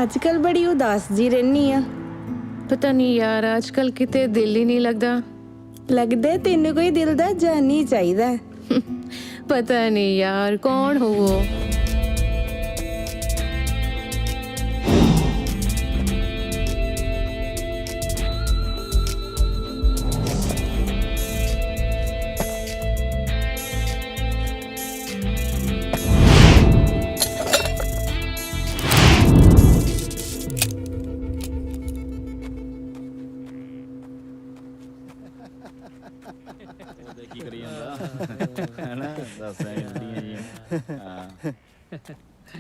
आजकल बड़ी उदास जी रहनी आ। पता नहीं यार, आजकल किते दिल ही नहीं लगता। लगदा तेनू कोई दिल दा जानी चाहिदा। पता नहीं यार, कौन हो वो?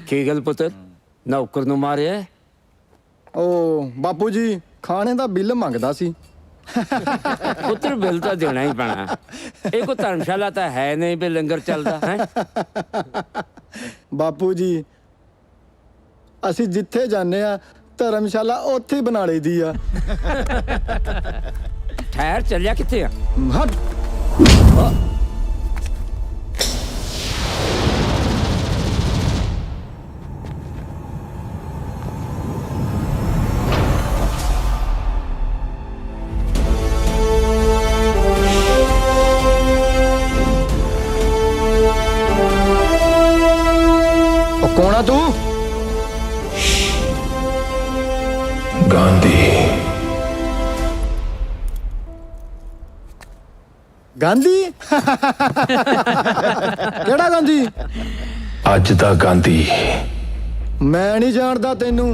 की गल पुत्र, नौकर नूं मारिया? ओ बापू जी खाने दा बिल मंगदा सी। पुत्र बिल तो देना ही पैना। ये कोई धर्मशाला तो है नहीं भी लंगर चलता है। बापू जी ਅਸੀਂ ਜਿੱਥੇ ਜਾਂਦੇ ਆ ਧਰਮਸ਼ਾਲਾ ਉੱਥੇ ਹੀ ਬਣਾ ਲਈਦੀ ਆ। ठहर चलिया किथे आ? ਹਟ ਉਹ ਕੌਣ ਆ ਤੂੰ? ਗਾਂਧੀ। ਗਾਂਧੀ? ਕਿਹੜਾ ਗਾਂਧੀ? ਅੱਜ ਦਾ ਗਾਂਧੀ। ਮੈਂ ਨਹੀਂ ਜਾਣਦਾ ਤੈਨੂੰ।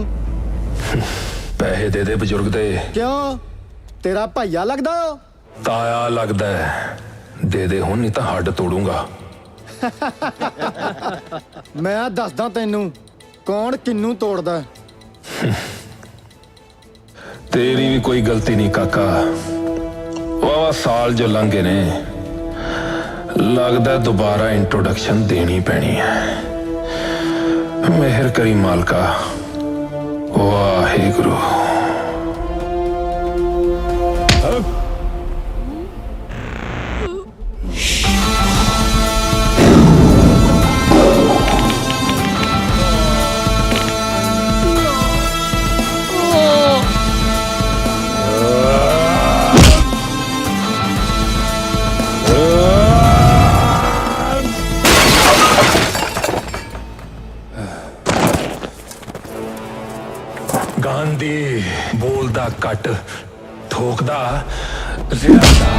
ਪੈਸੇ ਦੇ ਦੇ ਬਜ਼ੁਰਗ ਦੇ। ਕਿਉਂ ਤੇਰਾ ਭਾਈਆ ਲੱਗਦਾ ਓ? ਤਾਇਆ ਲੱਗਦਾ ਹੈ। ਦੇ ਦੇ ਹੁਣ, ਨਹੀਂ ਤਾਂ ਹੱਡ ਤੋੜੂੰਗਾ। ਮੈਂ ਦੱਸਦਾ ਤੈਨੂੰ ਕੌਣ ਕਿੰਨੂੰ ਤੋੜਦਾ। ਤੇਰੀ ਵੀ ਕੋਈ ਗਲਤੀ ਨਹੀਂ ਕਾਕਾ। ਵਾਵਾ ਸਾਲ ਜੋ ਲੰਘੇ ਨੇ, ਲੱਗਦਾ ਦੁਬਾਰਾ ਇੰਟਰੋਡਕਸ਼ਨ ਦੇਣੀ ਪੈਣੀ ਹੈ। ਮਿਹਰ ਕਰੀ ਮਾਲਕਾ। ਵਾਹਿਗੁਰੂ। ਗਾਂਧੀ ਬੋਲਦਾ ਘੱਟ, ਠੋਕਦਾ ਜ਼ਿਆਦਾ।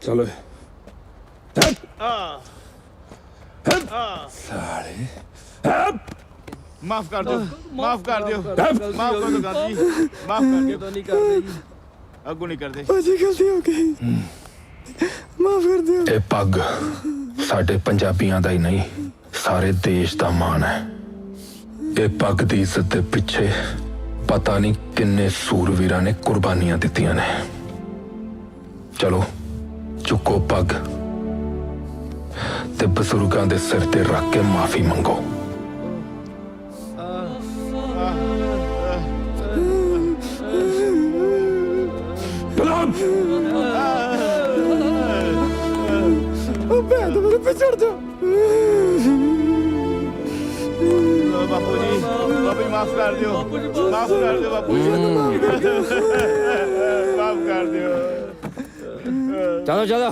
चलो माफ कर दो माफ कर दो माफ कर दो गांधी जी माफ कर दो नहीं कर दे अगू नहीं कर दे ਭਾਜੀ ਗਲਤੀ ਹੋ ਗਈ ਮਾਫ ਕਰ ਦਿਓ ਇਹ ਪੱਗ ਸਾਡੇ ਪੰਜਾਬੀਆਂ ਦਾ ਹੀ ਨਹੀਂ ਸਾਰੇ ਦੇਸ਼ ਦਾ ਮਾਣ ਹੈ ਇਹ ਪੱਗ ਦੀ ਇੱਜ਼ਤ ਦੇ ਪਿੱਛੇ ਪਤਾ ਨਹੀਂ ਕਿੰਨੇ ਸੂਰਵੀਰਾਂ ਨੇ ਕੁਰਬਾਨੀਆਂ ਦਿੱਤੀਆਂ ਨੇ ਚਲੋ ਚੁੱਕੋ ਪੱਗ ਤੇ ਬਜ਼ੁਰਗਾਂ ਦੇ ਸਿਰ ਤੇ ਰੱਖ ਕੇ ਮਾਫੀ ਮੰਗੋ ਉਹ ਭੈਣ ਮੇਰੇ ਪਿਛੜ ਜਾ बापू जी माफ कर दो बापू जी माफ कर दो चलो चलो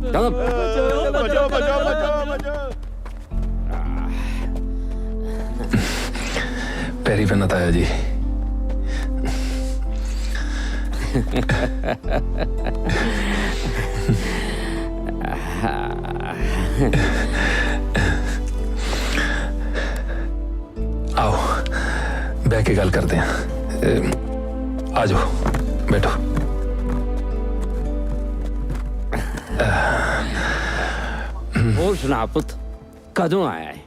चलो बचाओ बचाओ बचाओ बचाओ ਪੈਰੀ ਬੰਨਤ ਆਇਆ ਜੀ आओ बैठ के गल करते हैं आ जाओ बैठो और सुना पुत कदों आया है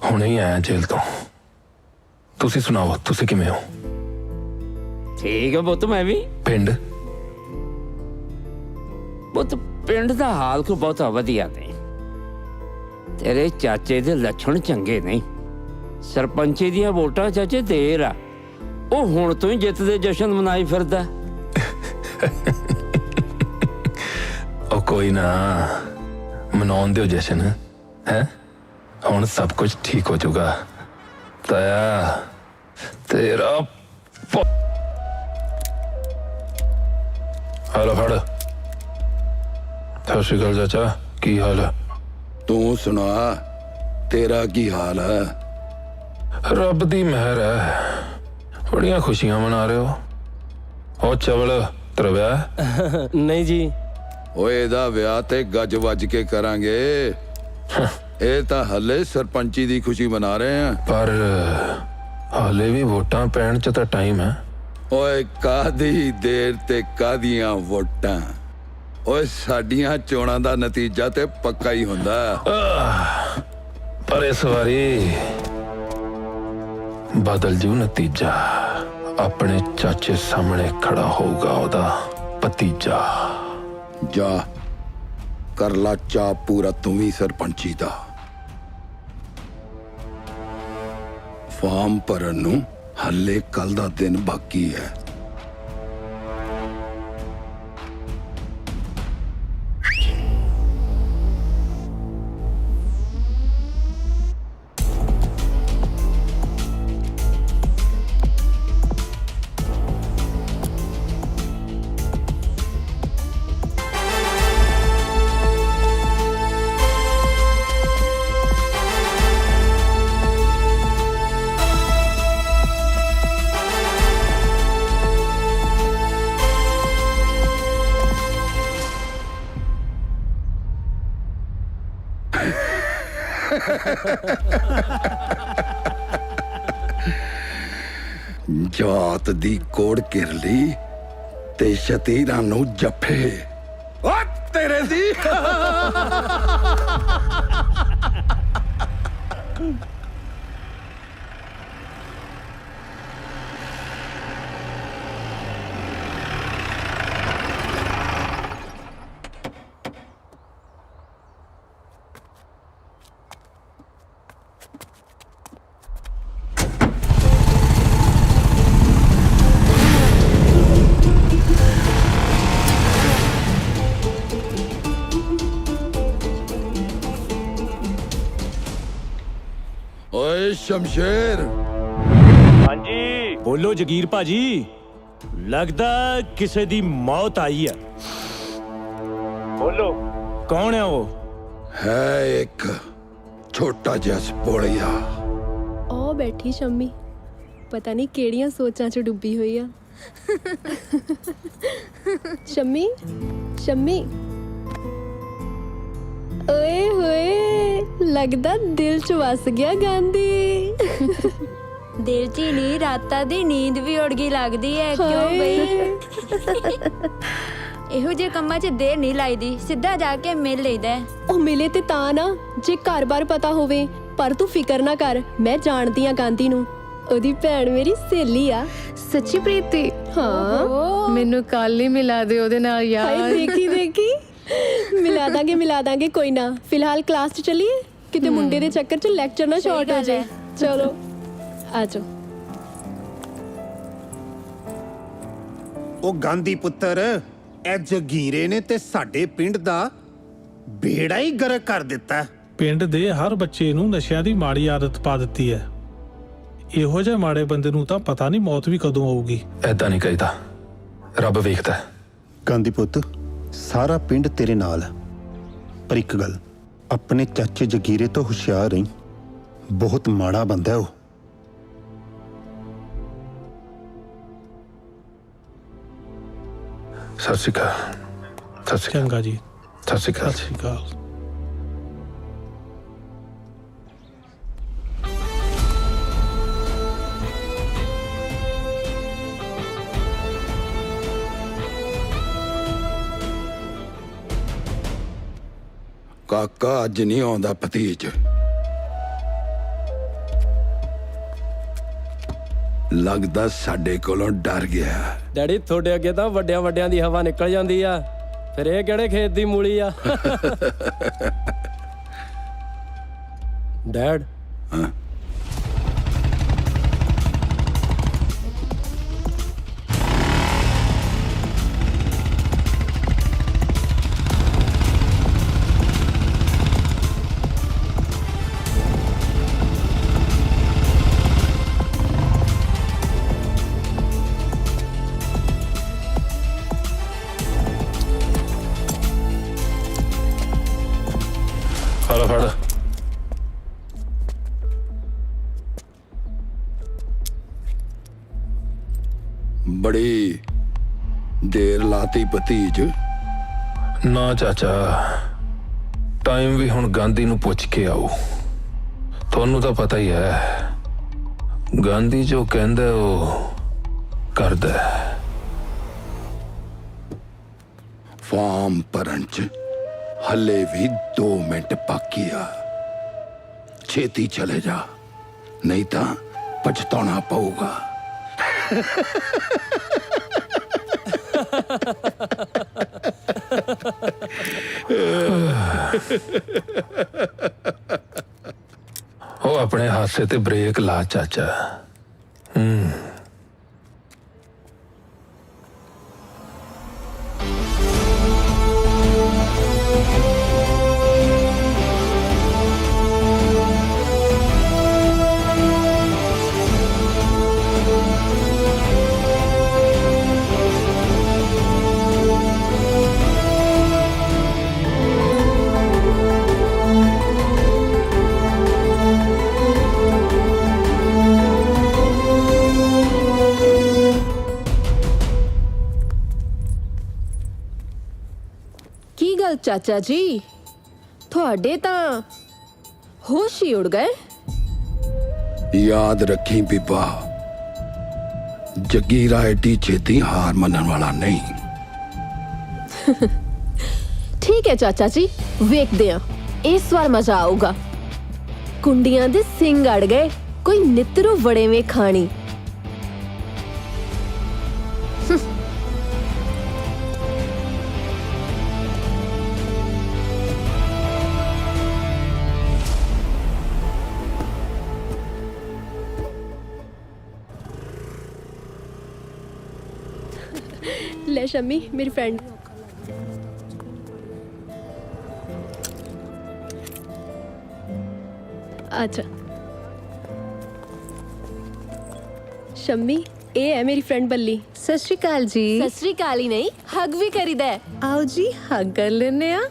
हुणे ही आया जेल तो तुसी सुनाओ तुसी किवें हो ठीक है पुत मैं भी पिंड ਪੁੱਤ ਪਿੰਡ ਦਾ ਹਾਲ ਕੋ ਬਹੁਤ ਵਧੀਆ ਨਹੀਂ ਤੇਰੇ ਚਾਚੇ ਦੇ ਲੱਛਣ ਚੰਗੇ ਨਹੀਂ ਸਰਪੰਚੀ ਦੀਆਂ ਵੋਟਾਂ ਚਾਚੇ ਦੇਰ ਆ ਉਹ ਹੁਣ ਤੋਂ ਹੀ ਜਿੱਤ ਦੇ ਜਸ਼ਨ ਮਨਾਈ ਫਿਰਦਾ ਉਹ ਕੋਈ ਨਾ ਮਨਾਉਣ ਦਿਓ ਜਸ਼ਨ ਹੈ ਹੁਣ ਸਭ ਕੁਝ ਠੀਕ ਹੋ ਜਾਊਗਾ ਤਾਇਆ ਤੇਰਾ ਹਲੋ ਫੜ ਸਤਿ ਸ਼੍ਰੀ ਅਕਾਲ ਚਾਚਾ ਕੀ ਹਾਲ ਹੈ ਤੂੰ ਸੁਣਾ ਤੇਰਾ ਕੀ ਹਾਲ ਹੈ ਰੱਬ ਦੀ ਮਿਹਰ ਹੈ ਬੜੀਆਂ ਖੁਸ਼ੀਆਂ ਮਨਾ ਰਹੇ ਹੋ ਉਹ ਚਵਲ ਤੇਰਾ ਵਿਆਹ ਨਹੀਂ ਜੀ ਓਏ ਇਹਦਾ ਵਿਆਹ ਤੇ ਗੱਜ ਵੱਜ ਕੇ ਕਰਾਂਗੇ ਇਹ ਤਾਂ ਹੱਲੇ ਸਰਪੰਚੀ ਦੀ ਖੁਸ਼ੀ ਮਨਾ ਰਹੇ ਆ ਪਰ ਹਾਲੇ ਵੀ ਵੋਟਾਂ ਪੈਣ ਚ ਤਾਂ ਟਾਈਮ ਹੈ ਓਏ ਕਾਦੀ ਦੇਰ ਤੇ ਕਾਦੀਆਂ ਵੋਟਾਂ ਓਏ ਸਾਡੀਆਂ ਚੋਣਾਂ ਦਾ ਨਤੀਜਾ ਤੇ ਪੱਕਾ ਹੀ ਹੁੰਦਾ ਪਰ ਇਸ ਵਾਰੀ ਬਦਲ ਜੂ ਨਤੀਜਾ ਆਪਣੇ ਚਾਚੇ ਸਾਹਮਣੇ ਖੜਾ ਹੋਊਗਾ ਉਹਦਾ ਭਤੀਜਾ ਜਾ ਕਰ ਲਾ ਚਾਅ ਪੂਰਾ ਤੂੰ ਵੀ ਸਰਪੰਚੀ ਦਾ ਫਾਰਮ ਭਰਨ ਨੂੰ ਹੱਲੇ ਕੱਲ ਦਾ ਦਿਨ ਬਾਕੀ ਹੈ ਜਾਤ ਦੀ ਕੋੜ ਕਿਰਲੀ ਤੇ ਸ਼ਤੀਰਾਂ ਨੂੰ ਜੱਫੇ ਓ ਤੇਰੇ ਦੀ ਓਏ ਸ਼ਮਸ਼ੇਰ ਹਾਂਜੀ ਬੋਲੋ ਜਗੀਰ ਭਾਜੀ ਲੱਗਦਾ ਕਿਸੇ ਦੀ ਮੌਤ ਆਈ ਹੈ ਬੋਲੋ ਕੌਣ ਹੈ ਉਹ ਹੈ ਇੱਕ ਛੋਟਾ ਜਿਹਾ ਸਪੋਲੀਆ ਉਹ ਬੈਠੀ ਸ਼ੰਮੀ ਪਤਾ ਨਹੀਂ ਕਿਹੜੀਆਂ ਸੋਚਾਂ 'ਚ ਡੁੱਬੀ ਹੋਈ ਆ। ਸ਼ੰਮੀ ਸ਼ੰਮੀ ਓਏ ਹੋਏ, ਲੱਗਦਾ ਦਿਲ 'ਚ ਵਸ ਗਿਆ ਗਾਂਧੀ। ਦਿਲ 'ਚ ਹੀ ਨਹੀਂ, ਰਾਤਾਂ ਦੀ ਨੀਂਦ ਵੀ ਉੜ ਗਈ ਲੱਗਦੀ ਹੈ। ਕਿਉਂ ਬਈ? ਇਹੋ ਜਿਹੇ ਕੰਮਾਂ 'ਚ ਦੇਰ ਨਹੀਂ ਲਾਈਦੀ, ਸਿੱਧਾ ਜਾ ਕੇ ਮਿਲ ਲਈਦਾ। ਉਹ ਮਿਲੇ ਤੇ ਤਾਂ ਨਾ, ਜੇ ਘਰ-ਬਾਰ ਪਤਾ ਹੋਵੇ। ਪਰ ਤੂੰ ਫਿਕਰ ਨਾ ਕਰ, ਮੈਂ ਜਾਣਦੀ ਆ ਗਾਂਧੀ ਨੂੰ। ਉਹਦੀ ਭੈਣ ਮੇਰੀ ਸਹੇਲੀ ਆ। ਸੱਚੀ ਪ੍ਰੀਤੀ? ਹਾਂ, ਮੈਨੂੰ ਕੱਲ ਹੀ ਮਿਲਾ ਦੇ ਉਹਦੇ ਨਾਲ ਯਾਰ। ਹਾਏ ਦੇਖੀ ਦੇਖੀ, ਮਿਲਾ ਦਾਂਗੇ ਕੋਈ ਨਾ। ਫਿਲਹਾਲ ਕਲਾਸ 'ਚ ਚੱਲੀਏ, ਕਿਤੇ ਮੁੰਡੇ ਦੇ ਚੱਕਰ 'ਚ ਲੈਕਚਰ ਨਾ ਸ਼ਾਰਟ ਹੋ ਜਾਏ। ਚਲੋ ਆ ਜਾਓ। ਉਹ ਗਾਂਧੀ ਪੁੱਤਰ, ਇਹ ਜਗੀਰੇ ਨੇ ਤੇ ਸਾਡੇ ਪਿੰਡ ਦਾ ਬੇੜਾ ਹੀ ਗਰਕ ਕਰ ਦਿੱਤਾ। ਪਿੰਡ ਦੇ ਹਰ ਬੱਚੇ ਨੂੰ ਨਸ਼ਿਆਂ ਦੀ ਮਾੜੀ ਆਦਤ ਪਾ ਦਿੱਤੀ ਹੈ। ਇਹੋ ਜਿਹੇ ਮਾੜੇ ਬੰਦੇ ਨੂੰ ਤਾਂ ਪਤਾ ਨਹੀਂ ਮੌਤ ਵੀ ਕਦੋਂ ਆਊਗੀ। ਐਦਾਂ ਨਹੀਂ ਕਹੀਦਾ, ਰੱਬ ਵੇਖਦਾ ਹੈ। ਗਾਂਧੀ ਪੁੱਤ, ਸਾਰਾ ਪਿੰਡ ਤੇਰੇ ਨਾਲ ਹੈ, ਪਰ ਇੱਕ ਗੱਲ, ਆਪਣੇ ਚਾਚੇ ਜਗੀਰੇ ਤੋਂ ਹੁਸ਼ਿਆਰ ਰਹੀਂ। ਬਹੁਤ ਮਾੜਾ ਬੰਦਾ ਹੈ ਉਹ। ਸਤਿ ਸ਼੍ਰੀ ਅਕਾਲ। ਸਤਿ ਸ਼੍ਰੀ ਅਕਾਲ। ਚੰਗਾ ਜੀ, ਸਤਿ ਸ਼੍ਰੀ ਅਕਾਲ। ਸਤਿ ਸ਼੍ਰੀ ਅਕਾਲ। ਕਾਕਾ ਅੱਜ ਨਹੀਂ ਆਉਂਦਾ ਭਤੀਜ। ਲੱਗਦਾ ਸਾਡੇ ਕੋਲੋਂ ਡਰ ਗਿਆ। ਡੈਡੀ ਤੁਹਾਡੇ ਅੱਗੇ ਤਾਂ ਵੱਡਿਆਂ ਵੱਡਿਆਂ ਦੀ ਹਵਾ ਨਿਕਲ ਜਾਂਦੀ ਆ, ਫਿਰ ਇਹ ਕਿਹੜੇ ਖੇਤ ਦੀ ਮੂਲੀ ਆ? ਡੈਡ, ਹਾਂ, ਫੜ। ਬੜੀ ਦੇਰ ਲਾਤੀ ਭਤੀਜ। ਨਾ ਚਾਚਾ, ਟਾਈਮ ਵੀ ਹੁਣ ਗਾਂਧੀ ਨੂੰ ਪੁੱਛ ਕੇ ਆਓ। ਤੁਹਾਨੂੰ ਤਾਂ ਪਤਾ ਹੀ ਹੈ, ਗਾਂਧੀ ਜੋ ਕਹਿੰਦਾ ਉਹ ਕਰਦਾ। ਫਾਰਮ ਭਰਨ 'ਚ ਹੱਲੇ ਵੀ 2 ਮਿੰਟ ਬਾਕੀ ਆ। ਛੇਤੀ ਚਲੇ ਜਾ, ਨਹੀਂ ਤਾਂ ਪਛਤਾਉਣਾ ਪਊਗਾ। ਉਹ ਆਪਣੇ ਹਾਸੇ ਤੇ ਬ੍ਰੇਕ ਲਾ ਚਾਚਾ। ਕੀ ਗੱਲ ਚਾਚਾ ਜੀ, ਤੁਹਾਡੇ ਤਾਂ ਹੋਸ਼ ਹੀ ਉੜ ਗਏ। ਯਾਦ ਰੱਖੀ ਬੀਬਾ, ਜਗੀਰਾ ਏਡੀ ਛੇਤੀ ਹਾਰ ਮੰਨਣ ਵਾਲਾ ਨਹੀਂ। ਠੀਕ ਹੈ ਚਾਚਾ ਜੀ, ਵੇਖਦੇ ਆ ਇਸ ਵਾਰ ਮਜ਼ਾ ਆਊਗਾ। ਕੁੰਡੀਆਂ ਦੇ ਸਿੰਘ ਅੜ ਗਏ, ਕੋਈ ਨਿੱਤਰੂ ਵੜੇਵੇਂ ਖਾਣੀ। ਲੈ ਸ਼ੰਮੀ, ਮੇਰੀ ਫਰੈਂਡ। ਅੱਛਾ ਸ਼ੰਮੀ, ਇਹ ਹੈ ਮੇਰੀ ਫਰੈਂਡ ਬੱਲੀ। ਸਤਿ ਸ਼੍ਰੀ ਅਕਾਲ ਜੀ। ਸਤਿ ਸ੍ਰੀ ਅਕਾਲ ਹੀ ਨਹੀਂ, ਹੱਗ ਵੀ ਕਰੀਦਾ ਹੈ। ਆਓ ਜੀ, ਹੱਗ ਕਰ ਲੈਨੇ ਆ।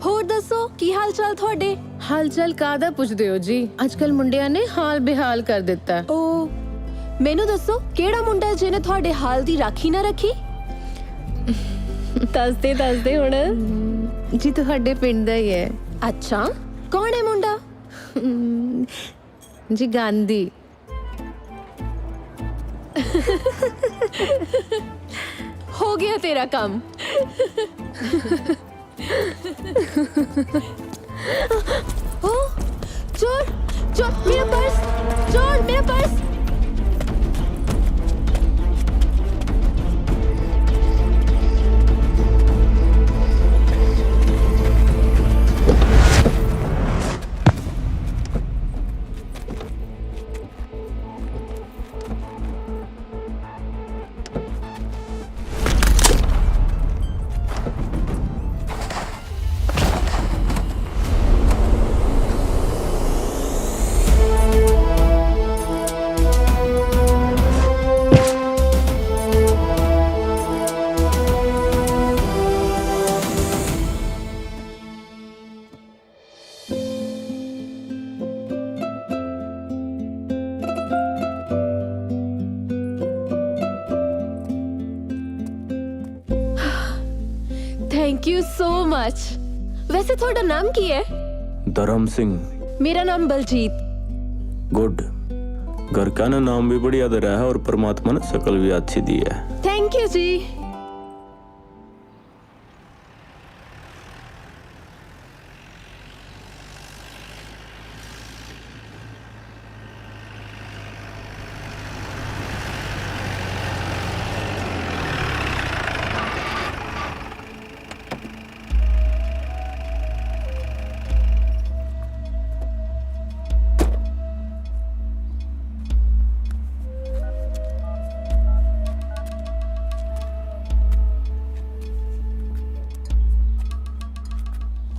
ਹੋਰ ਦੱਸੋ, ਕੀ ਹਾਲ ਚਾਲ ਤੁਹਾਡੇ? ਹਾਲ ਚਾਲ ਕਾਹਦਾ ਪੁੱਛਦੇ ਹੋ ਜੀ? ਅੱਜ ਕੱਲ ਮੁੰਡਿਆਂ ਨੇ ਹਾਲ ਬੇਹਾਲ ਕਰ ਦਿੱਤਾ। ਓ ਮੈਨੂੰ ਦੱਸੋ ਕਿਹੜਾ ਮੁੰਡਾ ਜਿਹਨੇ ਤੁਹਾਡੇ ਹਾਲ ਦੀ ਰਾਖੀ ਨਾ ਰੱਖੀ? ਦੱਸਦੇ ਹੁਣ। ਜੀ ਤੁਹਾਡੇ ਪਿੰਡ ਦਾ ਹੀ ਹੈ। ਅੱਛਾ, ਕੌਣ ਹੈ ਮੁੰਡਾ? ਜੀ ਗਾਂਧੀ। ਹੋ ਗਿਆ ਤੇਰਾ ਕੰਮ। ਓ ਚੋਰ ਚੋਰ, ਮੇਰਾ ਪਰਸ, ਚੋਰ ਮੇਰਾ purse. Thank you so much. वैसे थोड़ा नाम की है? धर्म सिंह। मेरा नाम बलजीत। गुड। घर का ना नाम भी बढ़िया दे रहा है और परमात्मा ने शकल भी अच्छी दी है। थैंक यू जी।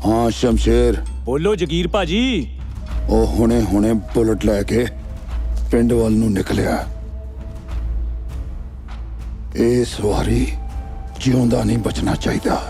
हाँ शमशेर। बोलो जगीर भाजी। ਉਹ ਹੁਣੇ ਬੁਲਟ ਲੈ ਕੇ ਪਿੰਡ ਵੱਲ ਨੂੰ ਨਿਕਲਿਆ। ਇਸ ਵਾਰੀ ਜਿਉਂਦਾ ਨਹੀਂ ਬਚਣਾ ਚਾਹੀਦਾ।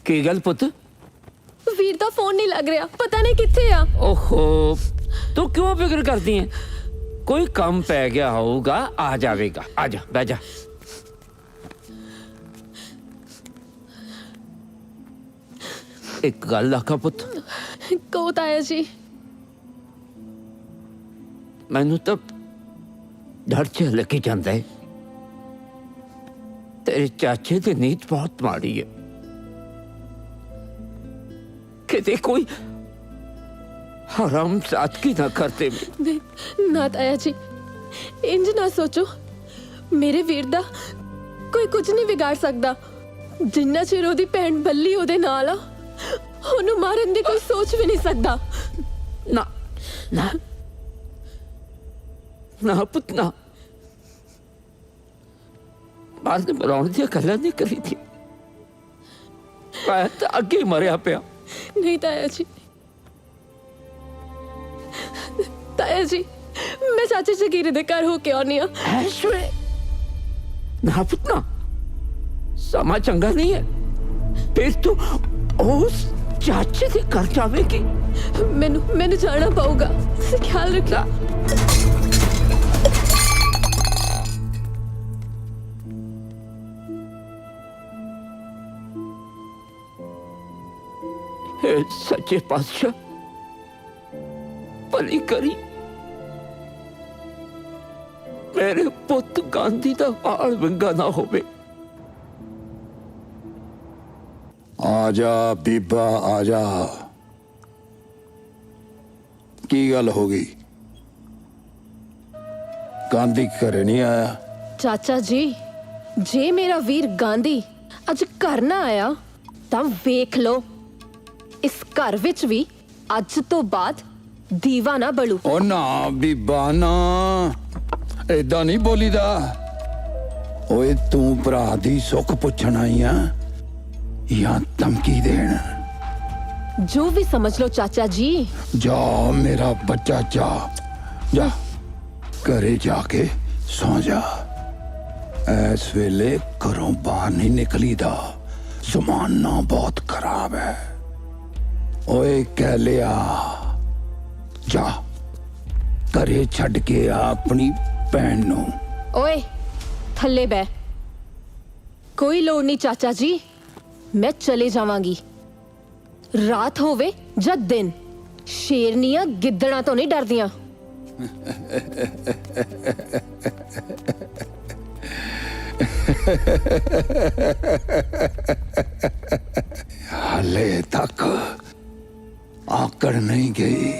ਕੀ ਗੱਲ ਪੁੱਤ? ਵੀਰ ਦਾ ਫੋਨ ਨਹੀਂ ਲੱਗ ਰਿਹਾ, ਪਤਾ ਨਹੀਂ ਕਿੱਥੇ ਆ। ਓਹੋ, ਤੂੰ ਕਿਉਂ ਫਿਕਰ ਕਰਦੀ ਹੈ? ਕੋਈ ਕੰਮ ਪੈ ਗਿਆ ਹੋਊਗਾ, ਆ ਜਾਵੇਗਾ। ਆ ਜਾ, ਬਹਿ ਜਾ। ਇੱਕ ਗੱਲ ਆਖਾਂ ਪੁੱਤ, ਕਹੋ ਤਾਇਆ ਜੀ। ਮੈਨੂੰ ਤਾਂ ਡਰ ਜਿਹਾ ਲੱਗੀ ਜਾਂਦਾ ਹੈ। ਤੇਰੇ ਚਾਚੇ ਦੀ ਨੀਤ ਬਹੁਤ ਮਾੜੀ ਹੈ। ਕਿਤੇ ਕੋਈ ਹਰਾਮ ਜ਼ਾਦਗੀ ਨਾ ਕਰਤੇ। ਨਾ ਤਾਇਆ ਜੀ, ਇੰਜ ਨਾ ਸੋਚੋ। ਮੇਰੇ ਵੀਰ ਦਾ ਕੋਈ ਕੁਝ ਨਹੀਂ ਵਿਗਾੜ ਸਕਦਾ। ਜਿੰਨਾ ਚਿਰ ਉਹਦੀ ਭੈਣ ਬੱਲੀ ਉਹਦੇ ਨਾਲ ਆ, ਉਹਨੂੰ ਮਾਰਨ ਦੀ ਕੋਈ ਸੋਚ ਵੀ ਨਹੀਂ ਸਕਦਾ। ਨਾ ਨਾ ਨਾ ਪੁੱਤ ਨਾ, ਬਾਅਦ ਮਰਾਉਣ ਦੀਆਂ ਗੱਲਾਂ ਨਹੀਂ ਕਰੀ ਦੀ। ਮੈਂ ਤਾਂ ਅੱਗੇ ਮਰਿਆ ਪਿਆ। ਨਹੀਂ ਤਾਇਆ ਜੀ, ਤਾਇਆ ਜੀ, ਮੈਂ ਚਾਚੇ ਜਗੀਰੇ ਦੇ ਘਰ ਹੋ ਕੇ ਆਉਣੀ ਆ। ਐਸ਼ਵੇ ਨਾ ਪੁੱਤ ਨਾ, ਸਮਾਂ ਚੰਗਾ ਨਹੀਂ ਹੈ। ਫਿਰ ਤੂੰ ਉਸ ਚਾਚੇ ਦੇ ਘਰ ਜਾਵੇਗੀ। ਮੈਨੂੰ ਜਾਣਾ ਪਊਗਾ। ਤੁਸੀਂ ਖਿਆਲ ਰੱਖਣਾ। हे सच्चे पातशाह, भली करी मेरे पुत गांधी दा वाल विंगा ना होवे। आजा बीबा आजा। की गल हो गई? गांधी घरे नहीं आया? ਚਾਚਾ ਜੀ, ਜੇ ਮੇਰਾ ਵੀਰ ਗਾਂਧੀ ਅੱਜ ਘਰ ਨਾ ਆਇਆ ਤਾਂ ਵੇਖ ਲਓ, ਇਸ ਘਰ ਵਿੱਚ ਵੀ ਅੱਜ ਤੋਂ ਬਾਅਦ ਦੀਵਾ ਨਾ ਬਲੂ। ओ ना बीबा ना, ਏਦਾਂ ਨਹੀਂ ਬੋਲੀਦਾ। ਓਏ ਤੂੰ ਭਰਾ ਦੀ ਸੁੱਖ ਪੁੱਛਣ ਆਈ ਆ ਜਾਂ ਧਮਕੀ ਦੇਣ? ਜੋ ਵੀ ਸਮਝ ਲਓ ਚਾਚਾ ਜੀ। ਜਾ ਮੇਰਾ ਬੱਚਾ ਜਾ, ਜਾ ਘਰੇ ਜਾ ਕੇ ਸੌਂ ਜਾ। ਇਸ ਵੇਲੇ ਘਰੋਂ ਬਾਹਰ ਨਹੀਂ ਨਿਕਲੀਦਾ, ਜ਼ਮਾਨਾ ਬਹੁਤ ਖਰਾਬ ਹੈ। ਓਏ ਕਹਿ ਲਿਆ, ਜਾ ਘਰੇ ਛੱਡ ਕੇ ਆ ਆਪਣੀ ਭੈਣ ਨੂੰ। ਓਏ ਥੱਲੇ ਬੈ। ਕੋਈ ਲੋੜ ਨਹੀਂ ਚਾਚਾ ਜੀ, ਮੈਂ ਚਲੇ ਜਾਵਾਂਗੀ। ਰਾਤ ਹੋਵੇ ਜਾਂ ਦਿਨ, ਸ਼ੇਰਨੀਆਂ ਗਿੱਦੜਾਂ ਤੋਂ ਨਹੀਂ ਡਰਦੀਆਂ। ਹਾਲੇ ਤੱਕ ਆਕੜ ਨਹੀਂ ਗਈ।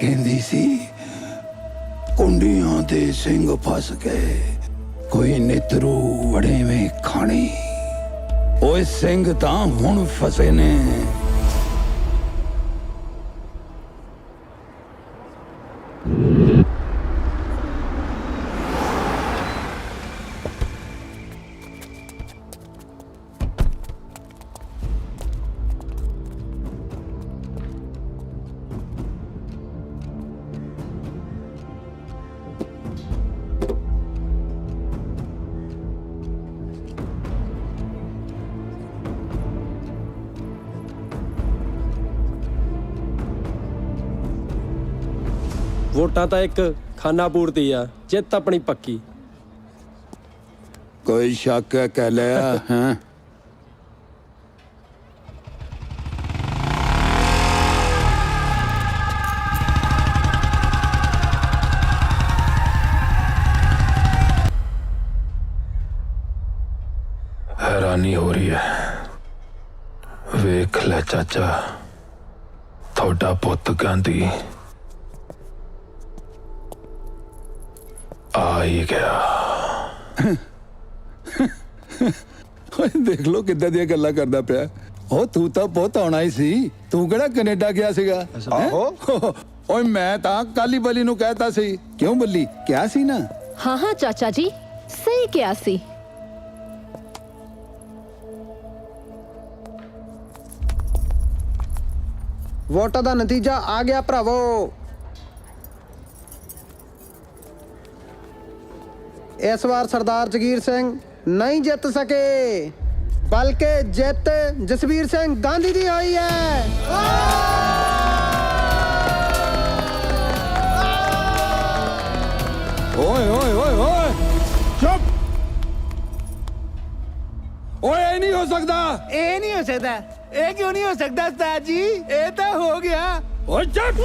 ਕਹਿੰਦੀ ਸੀ ਕੁੰਡੀਆਂ ਦੇ ਸਿੰਘ ਫਸ ਗਏ, ਕੋਈ ਨਿਤਰੂ ਵੜੇਵੇਂ ਖਾਣੀ। ਓਏ ਸਿੰਘ ਤਾਂ ਹੁਣ ਫਸੇ ਨੇ। ਵੋਟਾਂ ਤਾਂ ਇੱਕ ਖਾਨਾ ਪੂਰਤੀ ਆ, ਜਿੱਤ ਆਪਣੀ ਪੱਕੀ। ਕੋਈ ਸ਼ੱਕ ਹੈ ਕਹਿ ਲਿਆ ਹੈ? हैरानी हो रही है। वेख ले चाचा, थोड़ा पुत गांधी आ ही गया। ਦੇਖ ਲੋ ਕਿੱਦਾਂ ਦੀਆਂ ਗੱਲਾਂ ਕਰਦਾ ਪਿਆ। ਉਹ ਤੂੰ ਤਾਂ ਬਹੁਤ ਆਉਣਾ ਹੀ ਸੀ। ਤੂੰ ਕਿਹੜਾ ਕੈਨੇਡਾ ਗਿਆ ਸੀਗਾ? ਆਹੋ। ਓਏ ਮੈਂ ਤਾਂ ਕਾਲੀ ਬਲੀ ਨੂੰ ਕਹਿਤਾ ਸੀ। ਕਿਉਂ ਬੱਲੀ ਕਿਹਾ ਸੀ ਨਾ? ਹਾਂ ਹਾਂ ਚਾਚਾ ਜੀ, ਸਹੀ ਕਿਹਾ ਸੀ। ਵੋਟਾਂ ਦਾ ਨਤੀਜਾ ਆ ਗਿਆ ਭਰਾਵੋ। ਇਸ ਵਾਰ ਸਰਦਾਰ ਜਗੀਰ ਸਿੰਘ ਨਹੀਂ ਜਿੱਤ ਸਕੇ, ਬਲਕਿ ਜਿੱਤ ਜਸਵੀਰ ਸਿੰਘ ਗਾਂਧੀ ਦੀ ਹੋਈ ਹੈ। ਓਏ ਓਏ ਓਏ ਓਏ ਚੁੱਪ। ਓਏ ਇਹ ਨਹੀਂ ਹੋ ਸਕਦਾ, ਇਹ ਨਹੀਂ ਹੋ ਸਕਦਾ। ਇਹ ਕਿਉਂ ਨਹੀਂ ਹੋ ਸਕਦਾ ਉਸਤਾਦ ਜੀ? ਇਹ ਤਾਂ ਹੋ ਗਿਆ। ਓਏ ਚੱਪ।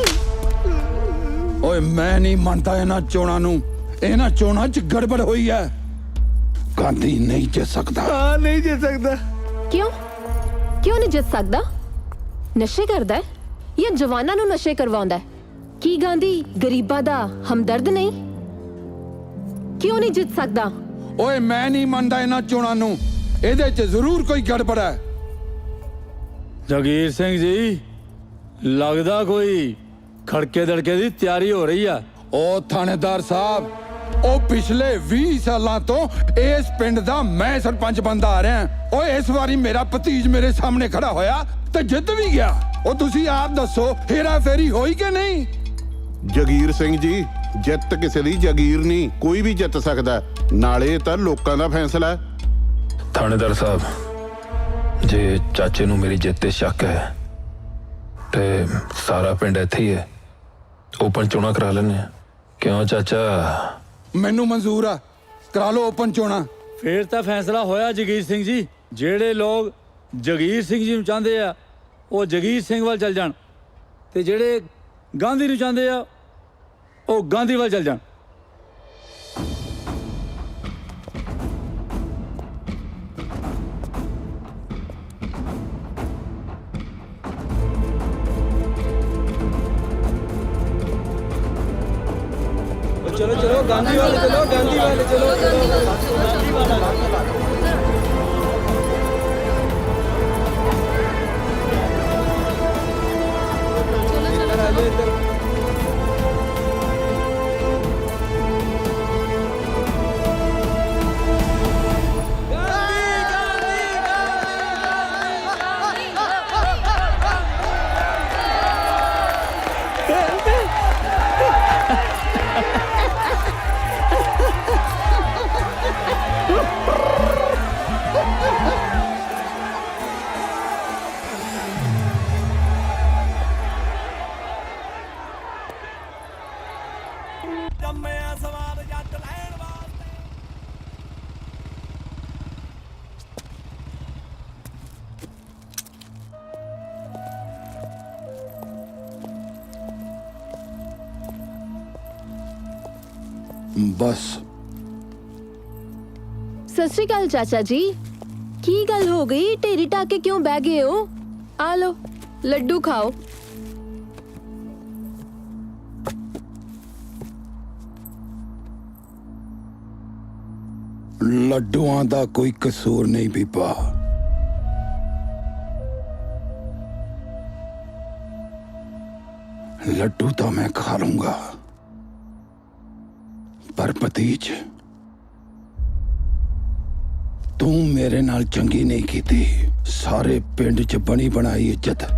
ਓਏ ਮੈਂ ਨਹੀਂ ਮੰਨਦਾ ਇਹਨਾਂ ਚੋਣਾਂ ਨੂੰ। ਇਹਨਾਂ ਚੋਣਾਂ 'ਚ ਗੜਬੜ ਹੋਈ ਹੈ। ਗਾਂਧੀ ਨਹੀਂ ਜਿੱਤ ਸਕਦਾ। ਹਾਂ, ਨਹੀਂ ਜਿੱਤ ਸਕਦਾ। ਕਿਉਂ ਕਿਉਂ ਨਹੀਂ ਜਿੱਤ ਸਕਦਾ? ਨਸ਼ੇ ਕਰਦਾ ਹੈ ਜਾਂ ਜਵਾਨਾਂ ਨੂੰ ਨਸ਼ੇ ਕਰਵਾਉਂਦਾ ਹੈ? ਕੀ ਗਾਂਧੀ ਗਰੀਬਾਂ ਦਾ ਹਮਦਰਦ ਨਹੀਂ? ਕਿਉਂ ਨਹੀਂ ਜਿੱਤ ਸਕਦਾ? ਓਏ ਮੈਂ ਨਹੀਂ ਮੰਨਦਾ ਇਹਨਾਂ ਚੋਣਾਂ ਨੂੰ। ਇਹਦੇ 'ਚ ਜ਼ਰੂਰ ਕੋਈ ਗੜਬੜ ਹੈ। ਜਗੀਰ ਸਿੰਘ ਜੀ, ਲੱਗਦਾ ਕੋਈ ਖੜਕੇ ਦੜਕੇ ਦੀ ਤਿਆਰੀ ਹੋ ਰਹੀ ਆ। ਉਹ ਥਾਣੇਦਾਰ ਸਾਹਿਬ, ਉਹ ਪਿਛਲੇ 20 ਸਾਲਾਂ ਤੋਂ ਇਸ ਪਿੰਡ ਦਾ ਮੈਂ ਸਰਪੰਚ ਬਣਦਾ ਆ ਰਿਹਾ। ਓਏ ਇਸ ਵਾਰੀ ਮੇਰਾ ਭਤੀਜ ਮੇਰੇ ਸਾਹਮਣੇ ਖੜਾ ਹੋਇਆ ਤੇ ਜਿੱਤ ਵੀ ਗਿਆ। ਉਹ ਤੁਸੀਂ ਆਪ ਦੱਸੋ, ਹੇਰਾ ਫੇਰੀ ਹੋਈ ਕਿ ਨਹੀਂ? ਜਗੀਰ ਸਿੰਘ ਜੀ, ਜਿੱਤ ਕਿਸੇ ਦੀ ਜਗੀਰ ਨਹੀਂ, ਕੋਈ ਵੀ ਜਿੱਤ ਸਕਦਾ। ਨਾਲੇ ਤਾਂ ਲੋਕਾਂ ਦਾ ਫੈਸਲਾ ਹੈ। ਥਾਣੇਦਾਰ ਸਾਹਿਬ, ਜੇ ਚਾਚੇ ਨੂੰ ਮੇਰੀ ਜਿੱਤ ਤੇ ਸ਼ੱਕ ਹੈ ਤੇ ਸਾਰਾ ਪਿੰਡ ਇੱਥੇ ਹੀ ਹੈ, ਓਪਨ ਚੋਣਾਂ ਕਰਾ ਲੈਣੇ ਆ। ਕਿਉਂ ਚਾਚਾ? ਮੈਨੂੰ ਮਨਜ਼ੂਰ ਆ, ਕਰਾ ਲਓ ਓਪਨ ਚੋਣਾਂ। ਫੇਰ ਤਾਂ ਫੈਸਲਾ ਹੋਇਆ ਜਗੀਰ ਸਿੰਘ ਜੀ। ਜਿਹੜੇ ਲੋਕ ਜਗੀਰ ਸਿੰਘ ਜੀ ਨੂੰ ਚਾਹੁੰਦੇ ਆ ਉਹ ਜਗੀਰ ਸਿੰਘ ਵੱਲ ਚੱਲ ਜਾਣ, ਤੇ ਜਿਹੜੇ ਗਾਂਧੀ ਨੂੰ ਚਾਹੁੰਦੇ ਆ ਉਹ ਗਾਂਧੀ ਵੱਲ ਚੱਲ ਜਾਣ। चलो चलो गांधी वाले चलो, गांधी वाले चलो, गांधी वाला। बस। सत श्री अकाल चाचा जी। की गल हो गई? ढेरी टाके क्यों बह गए हो? आ लो लड्डू खाओ। ਲੱਡੂਆਂ ਦਾ ਕੋਈ ਕਸੂਰ ਨਹੀਂ ਬੀਬਾ। ਲੱਡੂ ਤਾਂ ਮੈਂ ਖਾ ਲੂੰਗਾ, ਪਰ ਭਤੀਜ, ਤੂੰ ਮੇਰੇ ਨਾਲ ਚੰਗੀ ਨਹੀਂ ਕੀਤੀ। ਸਾਰੇ ਪਿੰਡ 'ਚ ਬਣੀ ਬਣਾਈ ਇੱਜ਼ਤ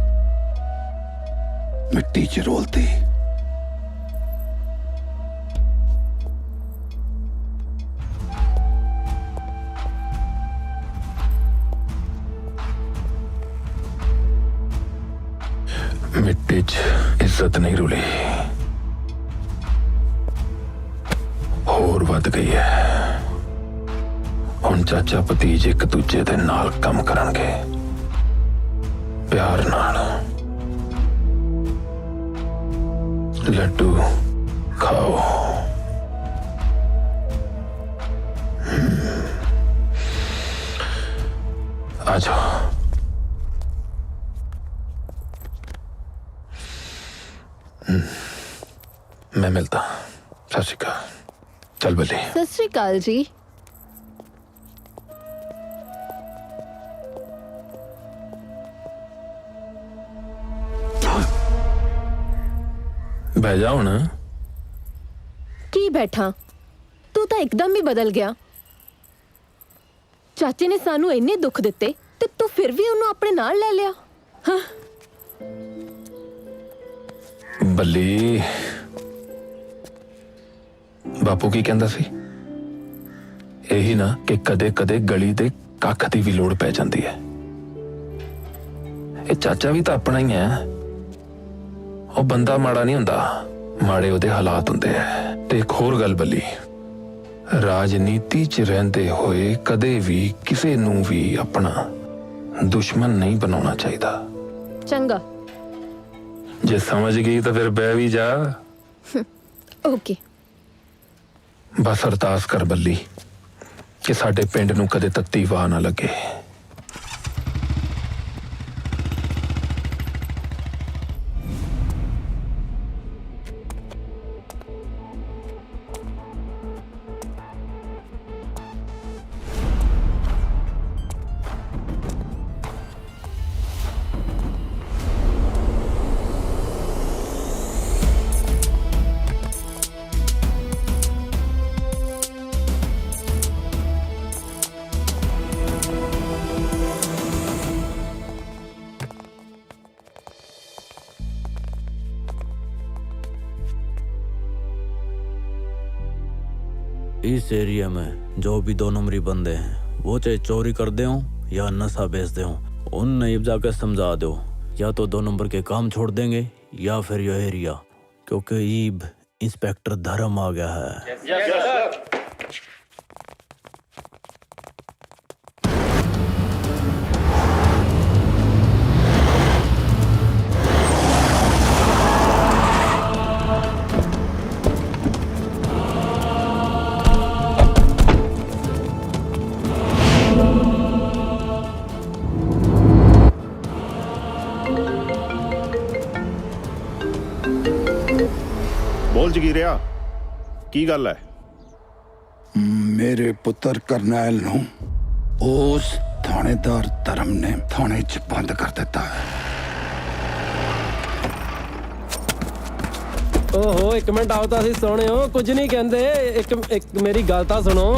ਮਿੱਟੀ 'ਚ ਰੋਲਤੀ। ਮਿੱਟੀ 'ਚ ਇੱਜ਼ਤ ਨਹੀਂ ਰੁਲੀ, ਹੋਰ ਵੱਧ ਗਈ ਹੈ। ਹੁਣ ਚਾਚਾ ਭਤੀਜ ਇੱਕ ਦੂਜੇ ਦੇ ਨਾਲ ਕੰਮ ਕਰਨਗੇ, ਪਿਆਰ ਨਾਲ। ਲੱਡੂ ਖਾਓ। आ जाओ। मैं मिलता। सत श्री अकाल। चल बल्ली। सत श्री अकाल जी। बह जाओ ना। की बैठा? तू तो एकदम ही बदल गया। चाचे ने सानू इन्ने दुख दिते ते तू फिर भी उन्होंने अपने नाल ले लिया। हाँ? बल्ली, बापू की कहंदा सी यही ना कि कदे कदे गली दे कख दी भी लोड़ पै जाती है। ये चाचा भी तो अपना ही है। वो बंदा माड़ा नहीं हुंदा, माड़े उहदे हालात हुंदे है। ते एक होर गल बल्ली, राजनीति च रहिंदे होए कदे भी किसे नूं भी अपना ਦੁਸ਼ਮਣ ਨਹੀਂ ਬਣਾਉਣਾ ਚਾਹੀਦਾ। ਚੰਗਾ। ਜੇ ਸਮਝ ਗਈ ਤਾਂ ਫਿਰ ਬਹਿ ਵੀ ਜਾ। ਓਕੇ। ਬਸ ਅਰਦਾਸ ਕਰ ਬੱਲੀ ਕਿ ਸਾਡੇ ਪਿੰਡ ਨੂੰ ਕਦੇ ਤੱਤੀ ਵਾਹ ਨਾ ਲੱਗੇ। इस एरिया में जो भी 2 नंबरी बंदे हैं वो चाहे चोरी करते हो या नशा बेचते हो, उन नईब जाकर समझा दो या तो 2 नंबर के काम छोड़ देंगे या फिर यह एरिया, क्योंकि ईब इंस्पेक्टर धर्म आ गया है। बोल जगीरिया की गल है? मेरे पुत्र करनैल नूं उस थानेदार धर्म ने थाने च बंद कर दिता है। ओहो एक मिनट आओ तो सोने हो, कुछ नहीं कहते। एक मेरी गल तो सुनो।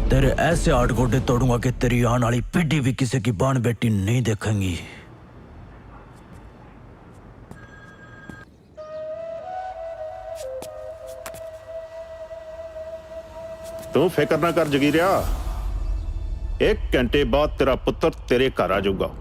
तेरे ऐसे 8 गोडे तोड़ूंगा कि तेरी आने वाली पीढ़ी भी किसी की बाण बेटी नहीं देखेंगी। तू फिक्र ना कर जगीरिया, 1 घंटे बाद तेरा पुत्र तेरे घर आ जाऊगा।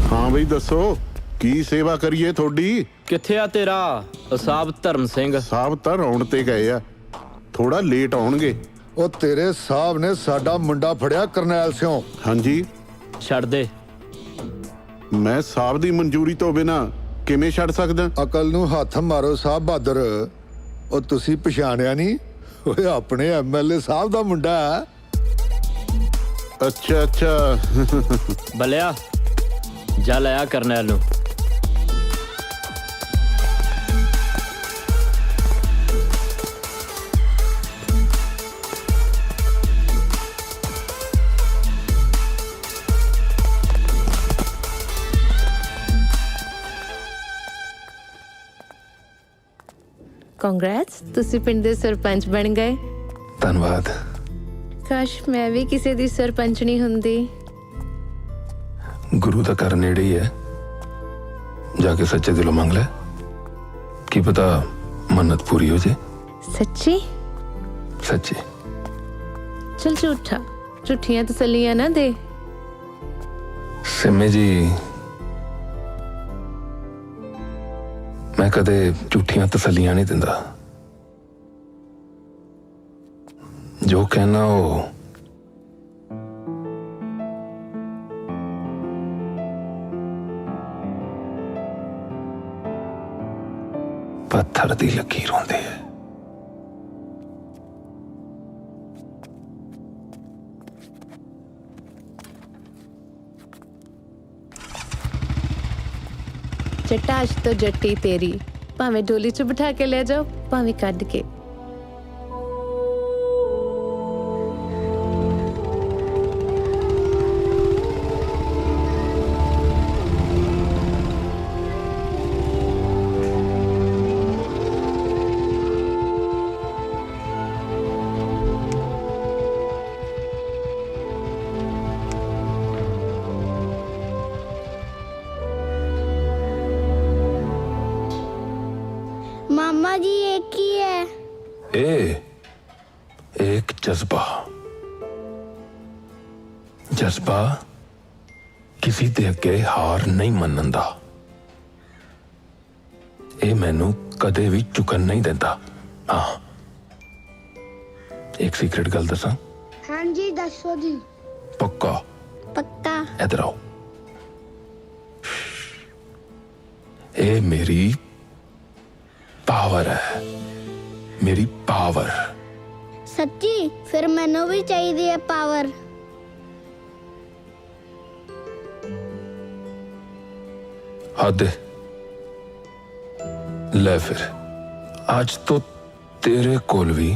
हाँ बई दसो की सेवा करिए थोड़ी? किथे आ तेरा साहब धर्म सिंह? साहब तो आउण ते गए आ, थोड़ा लेट आउणगे। ਉਹ ਤੇਰੇ ਸਾਹਿਬ ਨੇ ਸਾਡਾ ਮੁੰਡਾ ਫੜਿਆ ਕਰਨੈਲ ਸਿਓ। ਹਾਂਜੀ ਛੱਡ ਦੇ। ਮੈਂ ਸਾਹਿਬ ਦੀ ਮਨਜ਼ੂਰੀ ਤੋਂ ਬਿਨਾ ਕਿਵੇਂ ਛੱਡ ਸਕਦਾ? ਅਕਲ ਨੂੰ ਹੱਥ ਮਾਰੋ ਸਾਹਿਬ ਬਹਾਦਰ। ਉਹ ਤੁਸੀਂ ਪਛਾਣਿਆ ਨਹੀਂ? ਓਏ ਆਪਣੇ ਐਮਐਲਏ ਸਾਹਿਬ ਦਾ ਮੁੰਡਾ ਹੈ। ਅੱਛਾ ਅੱਛਾ ਬਲਿਆ ਜਾ ਲਿਆ ਕਰਨੈਲ ਨੂੰ। ਕਾਂਗਰੈਟਸ, ਤੁਸੀਂ ਪਿੰਡ ਦੇ ਸਰਪੰਚ ਬਣ ਗਏ। ਧੰਨਵਾਦ। ਕਾਸ਼ ਮੈਂ ਵੀ ਕਿਸੇ ਦੀ ਸਰਪੰਚਣੀ ਹੁੰਦੀ। गुरु का घर नेड़े ही है, जाके सच्चे दिलों मांग ले, की पता मन्नत पूरी हो जाए। सच्ची? सच्ची। चल झूठा, झूठियां तसल्लियां ना दे। सिम्मे जी, मैं कदे झूठियां तसल्लियां नहीं दिंदा। जो कहना वो पत्थर दी लकीर होंदी है। जट्टा अज तो जट्टी तेरी, भावे डोली च बिठा के ले जाओ, भावे कद के। मामा जी एक ही है। एक जज्बा, जज्बा किसी दे अगे हार नहीं मनन दा। ए मैनू कदे भी चुकन नहीं देता। हाँ, एक सीक्रेट गल दसा। हाँ जी दसो जी। पक्का? पक्का। इधर आओ। ए मेरी पावर है, मेरी पावर। सच्ची? फिर मैनू भी चाहिए है पावर। हद ले फिर, आज तो तेरे कोल भी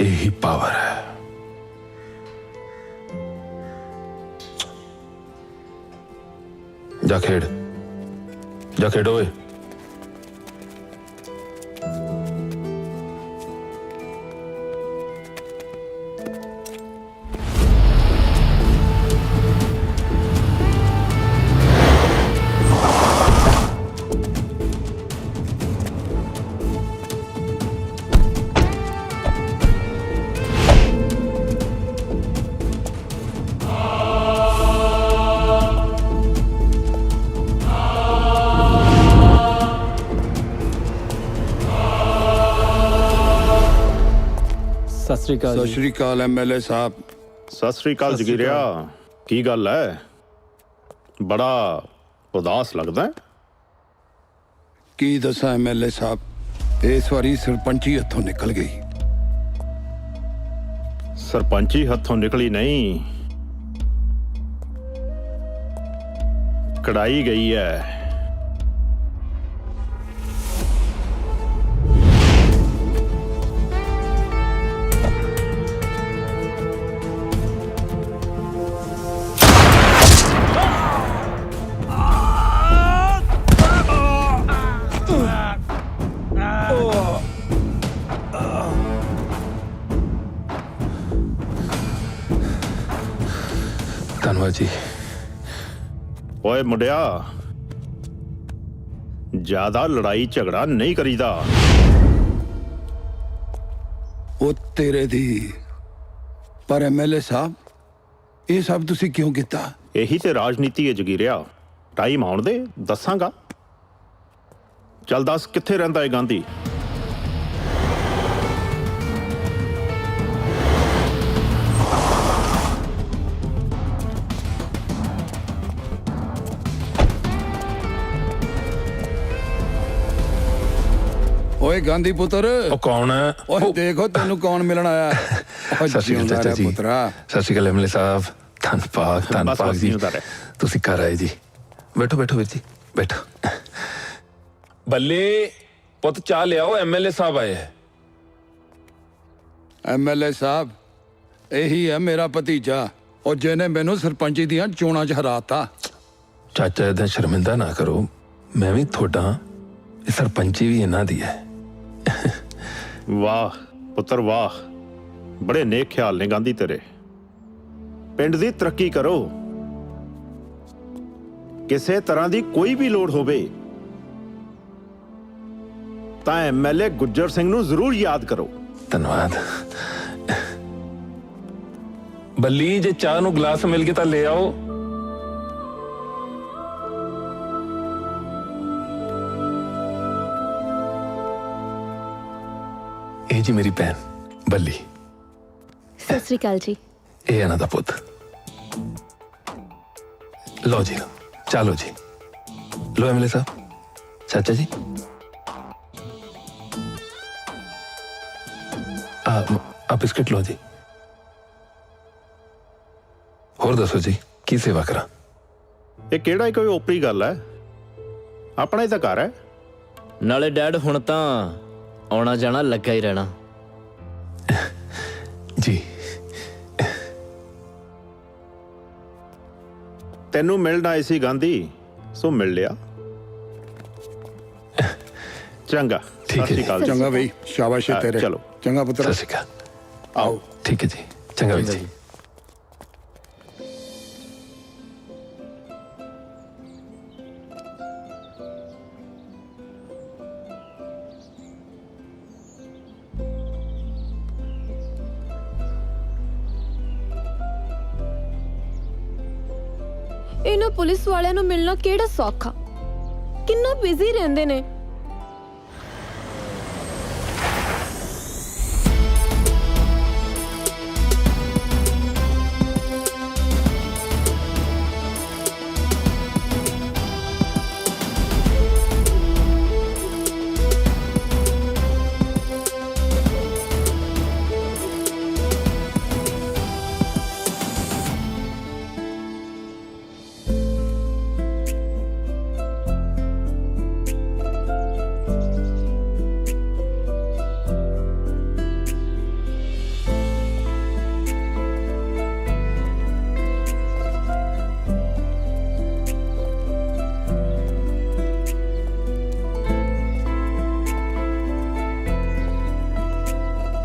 यही पावर है। जा खेड़, जा खेड़ो। सत श्री अकाल एमएलए साहब। सत श्री अकाल जगीरिया, की गल है? बड़ा उदास लगदा है। की दसा एमएलए साहब, इस बारी सरपंची हथों निकल गई। सरपंची हथों निकली नहीं, कढ़ाई गई है। धन्यवाद जी। ओए मुंडिया, ज्यादा लड़ाई झगड़ा नहीं करीदा। ओ तेरे दी, पर एमएलए साहब ये सब तुसी क्यों किया? यही ते राजनीति है जगीरिया। टाइम आउण दे, दसांगा। चल दस, कित्थे रहिंदा है गांधी? ओए गांधी पुत्र। ओ कौन है? ओए देखो तेनू कौन मिलन आया। सत श्री अकाल चाचा जी। सत श्री अकाल एमएलए साहब। धन जी, तुसी घर आए जी। बैठो बैठो वीर जी, बैठो। बल्ले पुत चाह ले आओ, एमएलए साहब आए हैं। एमएलए साहब यही है मेरा भतीजा, और जिन्हें मैनू सरपंची दियां चोणां च हराता। चाचा इदा शर्मिंदा ना करो, मैं भी थोड़ा सरपंची भी इन्हां दी है। वाह पुत्र वाह, बड़े नेक ख्याल ने गांधी तेरे। पिंड दी तरक्की करो, किसी तरह दी कोई भी लोड़ होवे तां एमएलए गुज्जर सिंह नू जरूर याद करो। धन्यवाद। बल्ली जे चाह नू गिलास मिल के तां ले आओ। ਇਹ ਜੀ ਮੇਰੀ ਭੈਣ ਬੱਲੀ। ਸਤਿ ਸ੍ਰੀ ਅਕਾਲ ਜੀ। ਇਹ ਇਹਨਾਂ ਦਾ ਪੁੱਤ। ਲਓ ਜੀ, ਚਲੋ ਜੀ। ਲੋ ਐਮਐਲਏ ਸਾਹਿਬ, ਚਾਚਾ ਜੀ ਆ ਬਿਸਕਿਟ ਲਓ ਜੀ। ਹੋਰ ਦੱਸੋ ਜੀ, ਕੀ ਸੇਵਾ ਕਰਾਂ? ਇਹ ਕਿਹੜਾ ਕੋਈ ਓਪਰੀ ਗੱਲ ਹੈ? ਆਪਣਾ ਹੀ ਤਾਂ ਘਰ ਹੈ। ਨਾਲੇ ਡੈਡ ਹੁਣ ਤਾਂ ਆਉਣਾ ਜਾਣਾ ਲੱਗਾ ਹੀ ਰਹਿਣਾ ਜੀ। ਤੈਨੂੰ ਮਿਲਣ ਆਏ ਸੀ ਗਾਂਧੀ, ਸੋ ਮਿਲ ਲਿਆ। ਚੰਗਾ, ਠੀਕ ਹੈ ਜੀ। ਚੰਗਾ ਬਈ, ਸ਼ਾਬਾਸ਼ ਏ ਤੇਰੇ। ਚਲੋ ਚੰਗਾ ਪੁੱਤਰ। ਸਤਿ ਸ਼੍ਰੀ ਅਕਾਲ। ਆਓ। ਠੀਕ ਹੈ ਜੀ, ਚੰਗਾ ਵੀਰ ਜੀ। ਇਹਨਾਂ ਪੁਲਿਸ ਵਾਲਿਆਂ ਨੂੰ ਮਿਲਣਾ ਕਿਹੜਾ ਸੌਖਾ, ਕਿੰਨਾ ਬਿਜ਼ੀ ਰਹਿੰਦੇ ਨੇ।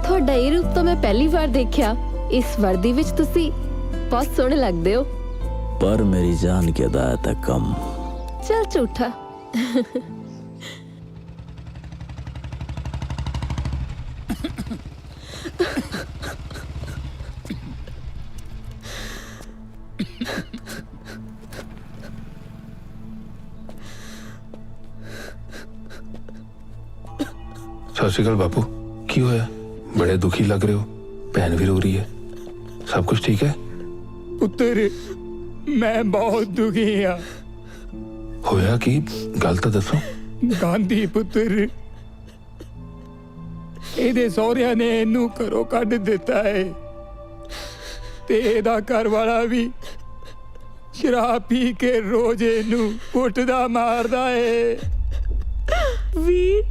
ਤੁਹਾਡਾ ਇਹ ਰੂਪ ਤਾਂ ਮੈਂ ਪਹਿਲੀ ਵਾਰ ਦੇਖਿਆ। ਇਸ ਵਰਦੀ ਵਿੱਚ ਤੁਸੀਂ ਬਹੁਤ ਸੋਹਣੇ ਲੱਗਦੇ ਹੋ। पर मेरी जान की अदायत है कम। ਚੱਲ ਝੂਠਾ। ਸਤਿ ਸ਼੍ਰੀ ਅਕਾਲ ਬਾਪੂ। ਕੀ ਹੋਇਆ? ਬੜੇ ਦੁਖੀ ਲੱਗ ਰਹੇ ਹੋ। ਭੈਣ ਵੀ ਰੋ ਰਹੀ ਹੈ। ਸਭ ਕੁਝ ਠੀਕ ਹੈ? ਪੁੱਤਰ, ਮੈਂ ਬਹੁਤ ਦੁਖੀ ਹਾਂ। ਹੋਇਆ ਕੀ? ਗੱਲ ਤਾਂ ਦੱਸੋ। ਗਾਂਧੀ ਪੁੱਤਰ, ਇਹਦੇ ਸਹੁਰਿਆਂ ਨੇ ਇਹਨੂੰ ਘਰੋਂ ਕੱਢ ਦਿੱਤਾ ਹੈ ਤੇ ਇਹਦਾ ਘਰ ਵਾਲਾ ਵੀ ਸ਼ਰਾਬ ਪੀ ਕੇ ਰੋਜ਼ ਇਹਨੂੰ ਕੁੱਟਦਾ ਮਾਰਦਾ ਹੈ। ਵੀਰ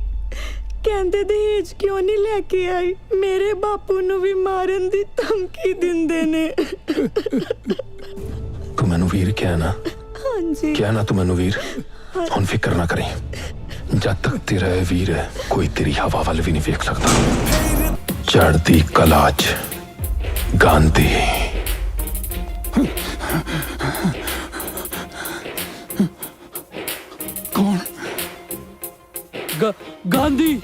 ਕਹਿੰਦੇ ਦਹੇਜ ਕਿਉਂ ਨਹੀਂ ਲੈ ਕੇ ਆਈ? ਮੇਰੇ ਬਾਪੂ ਨੂੰ ਵੀ ਮਾਰਨ ਦੀ ਧਮਕੀ ਦਿੰਦੇ ਨੇ। ਤੂੰ ਮੈਨੂੰ ਵੀਰ ਕਿਹਾ ਨਾ? ਹਾਂਜੀ ਕਿਹਾ ਨਾ ਤੂੰ ਮੈਨੂੰ ਵੀਰ? ਹੁਣ ਫਿਕਰ ਨਾ ਕਰੀ। ਜਦ ਤੱਕ ਤੇਰਾ ਇਹ ਵੀਰ ਹੈ, ਕੋਈ ਤੇਰੀ ਹਵਾ ਵੱਲ ਵੀ ਨਹੀਂ ਵੇਖ ਸਕਦਾ। ਚੜ੍ਹਦੀ ਕਲਾ 'ਚ ਗਾਂਧੀ। ਕੌਣ? ਗਾਂਧੀ।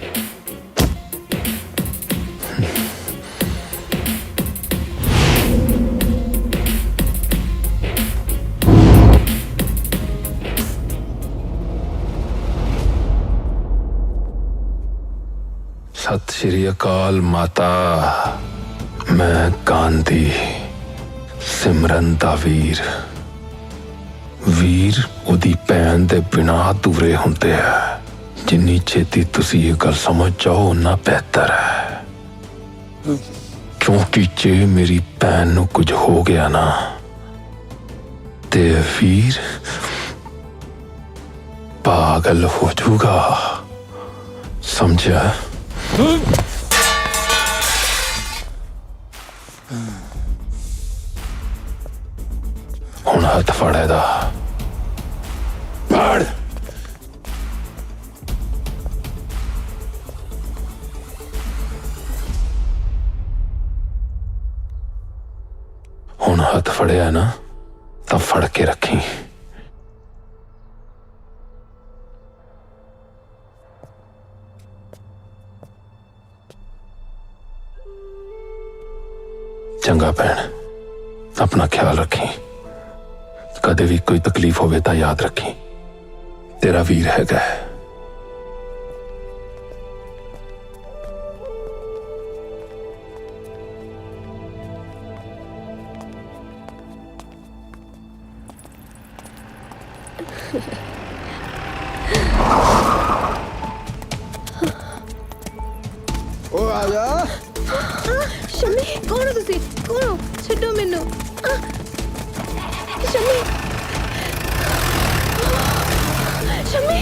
ਸਤਿ ਸ਼੍ਰੀ ਅਕਾਲ ਮਾਤਾ। ਮੈਂ ਗਾਂਧੀ, ਸਿਮਰਨ ਦਾ ਵੀਰ। ਵੀਰ ਉਹਦੀ ਭੈਣ ਦੇ ਬਿਨਾਂ ਅਧੂਰੇ ਹੁੰਦੇ ਆ। ਜਿੰਨੀ ਛੇਤੀ ਤੁਸੀਂ ਇਹ ਗੱਲ ਸਮਝ ਜਾਓ ਉਨਾ ਬਿਹਤਰ ਹੈ, ਕਿਉਂਕਿ ਜੇ ਮੇਰੀ ਭੈਣ ਨੂੰ ਕੁਝ ਹੋ ਗਿਆ ਨਾ ਤੇ ਵੀਰ ਪਾਗਲ ਹੋ ਜਾਊਗਾ। ਸਮਝਿਆ? ਹੁਣ ਹੱਥ ਫੜ ਇਹਦਾ। ਫੜ। ਹੁਣ ਹੱਥ ਫੜਿਆ ਨਾ ਤਾਂ ਫੜ ਕੇ ਰੱਖੀ। ਚੰਗਾ ਭੈਣ, ਆਪਣਾ ਖਿਆਲ ਰੱਖੀ। ਕਦੇ ਵੀ ਕੋਈ ਤਕਲੀਫ ਹੋਵੇ ਤਾਂ ਯਾਦ ਰੱਖੀ, ਤੇਰਾ ਵੀਰ ਹੈਗਾ। ओ आजा। शम्मी कौन हो तुसी? कौन हो? छड्डो मैनू। शम्मी शम्मी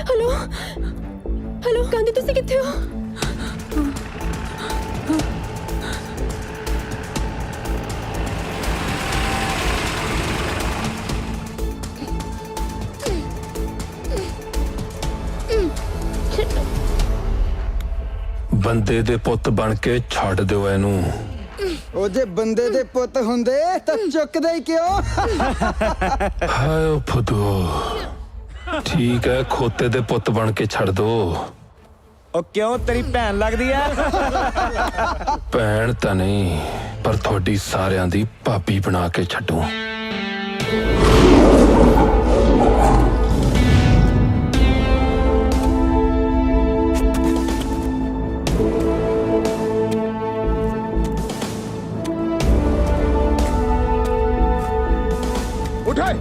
हेलो हेलो गांधी तुसी किथे हो? ਬੰਦੇ ਦੇ ਪੁੱਤ ਬਣ ਕੇ ਛੱਡ ਦਿਓ ਇਹਨੂੰ। ਉਹ ਜੇ ਬੰਦੇ ਦੇ ਪੁੱਤ ਹੁੰਦੇ ਤਾਂ ਚੁੱਕਦੇ ਹੀ ਕਿਉਂ? ਹਾਏ ਓ ਫਦੋ, ਠੀਕ ਹੈ ਖੋਤੇ ਦੇ ਪੁੱਤ ਬਣ ਕੇ ਛੱਡ ਦੋ। ਉਹ ਕਿਉਂ ਤੇਰੀ ਭੈਣ ਲੱਗਦੀ ਐ? ਭੈਣ ਤਾਂ ਨਹੀਂ ਪਰ ਤੁਹਾਡੀ ਸਾਰਿਆਂ ਦੀ ਭਾਬੀ ਬਣਾ ਕੇ ਛੱਡੂ। उठाए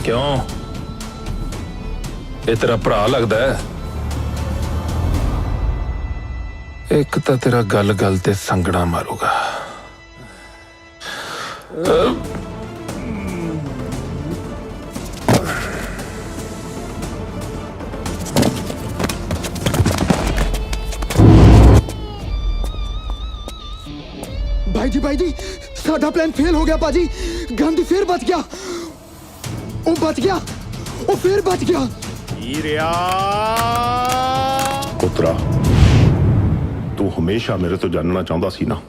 क्यों ये तेरा भरा लगदा है? एक तो तेरा गल गल ते संगड़ा मारूगा। भाई जी साडा प्लान फेल हो गया पाजी। गांधी फिर बच गया। वो बच गया, वो फिर बच गया। पुत्रा तू हमेशा मेरे तो जानना चाहता सी ना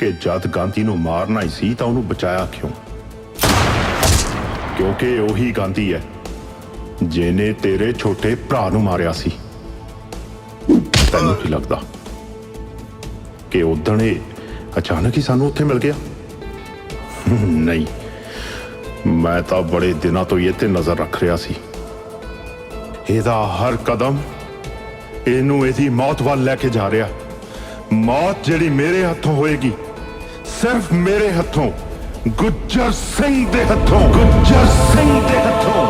कि जद गांधी नू मारना ही सी तां उन्हें बचाया क्यों? क्योंकि ओही गांधी है जिन्हें तेरे छोटे भरा नू मारिया सी। तैनू की लगदा कि उदण अचानक ही सानू उत्थे मिल गया? नहीं, मैं तो बड़े दिनों तो ये ते नजर रख रहा सी। एदा हर कदम इनू एदी मौत वाल लेके जा रहा। मौत जिहड़ी मेरे हथों होएगी, सिर्फ मेरे हथों, गुज्जर सिंह दे हथों, गुज्जर सिंह दे हथों।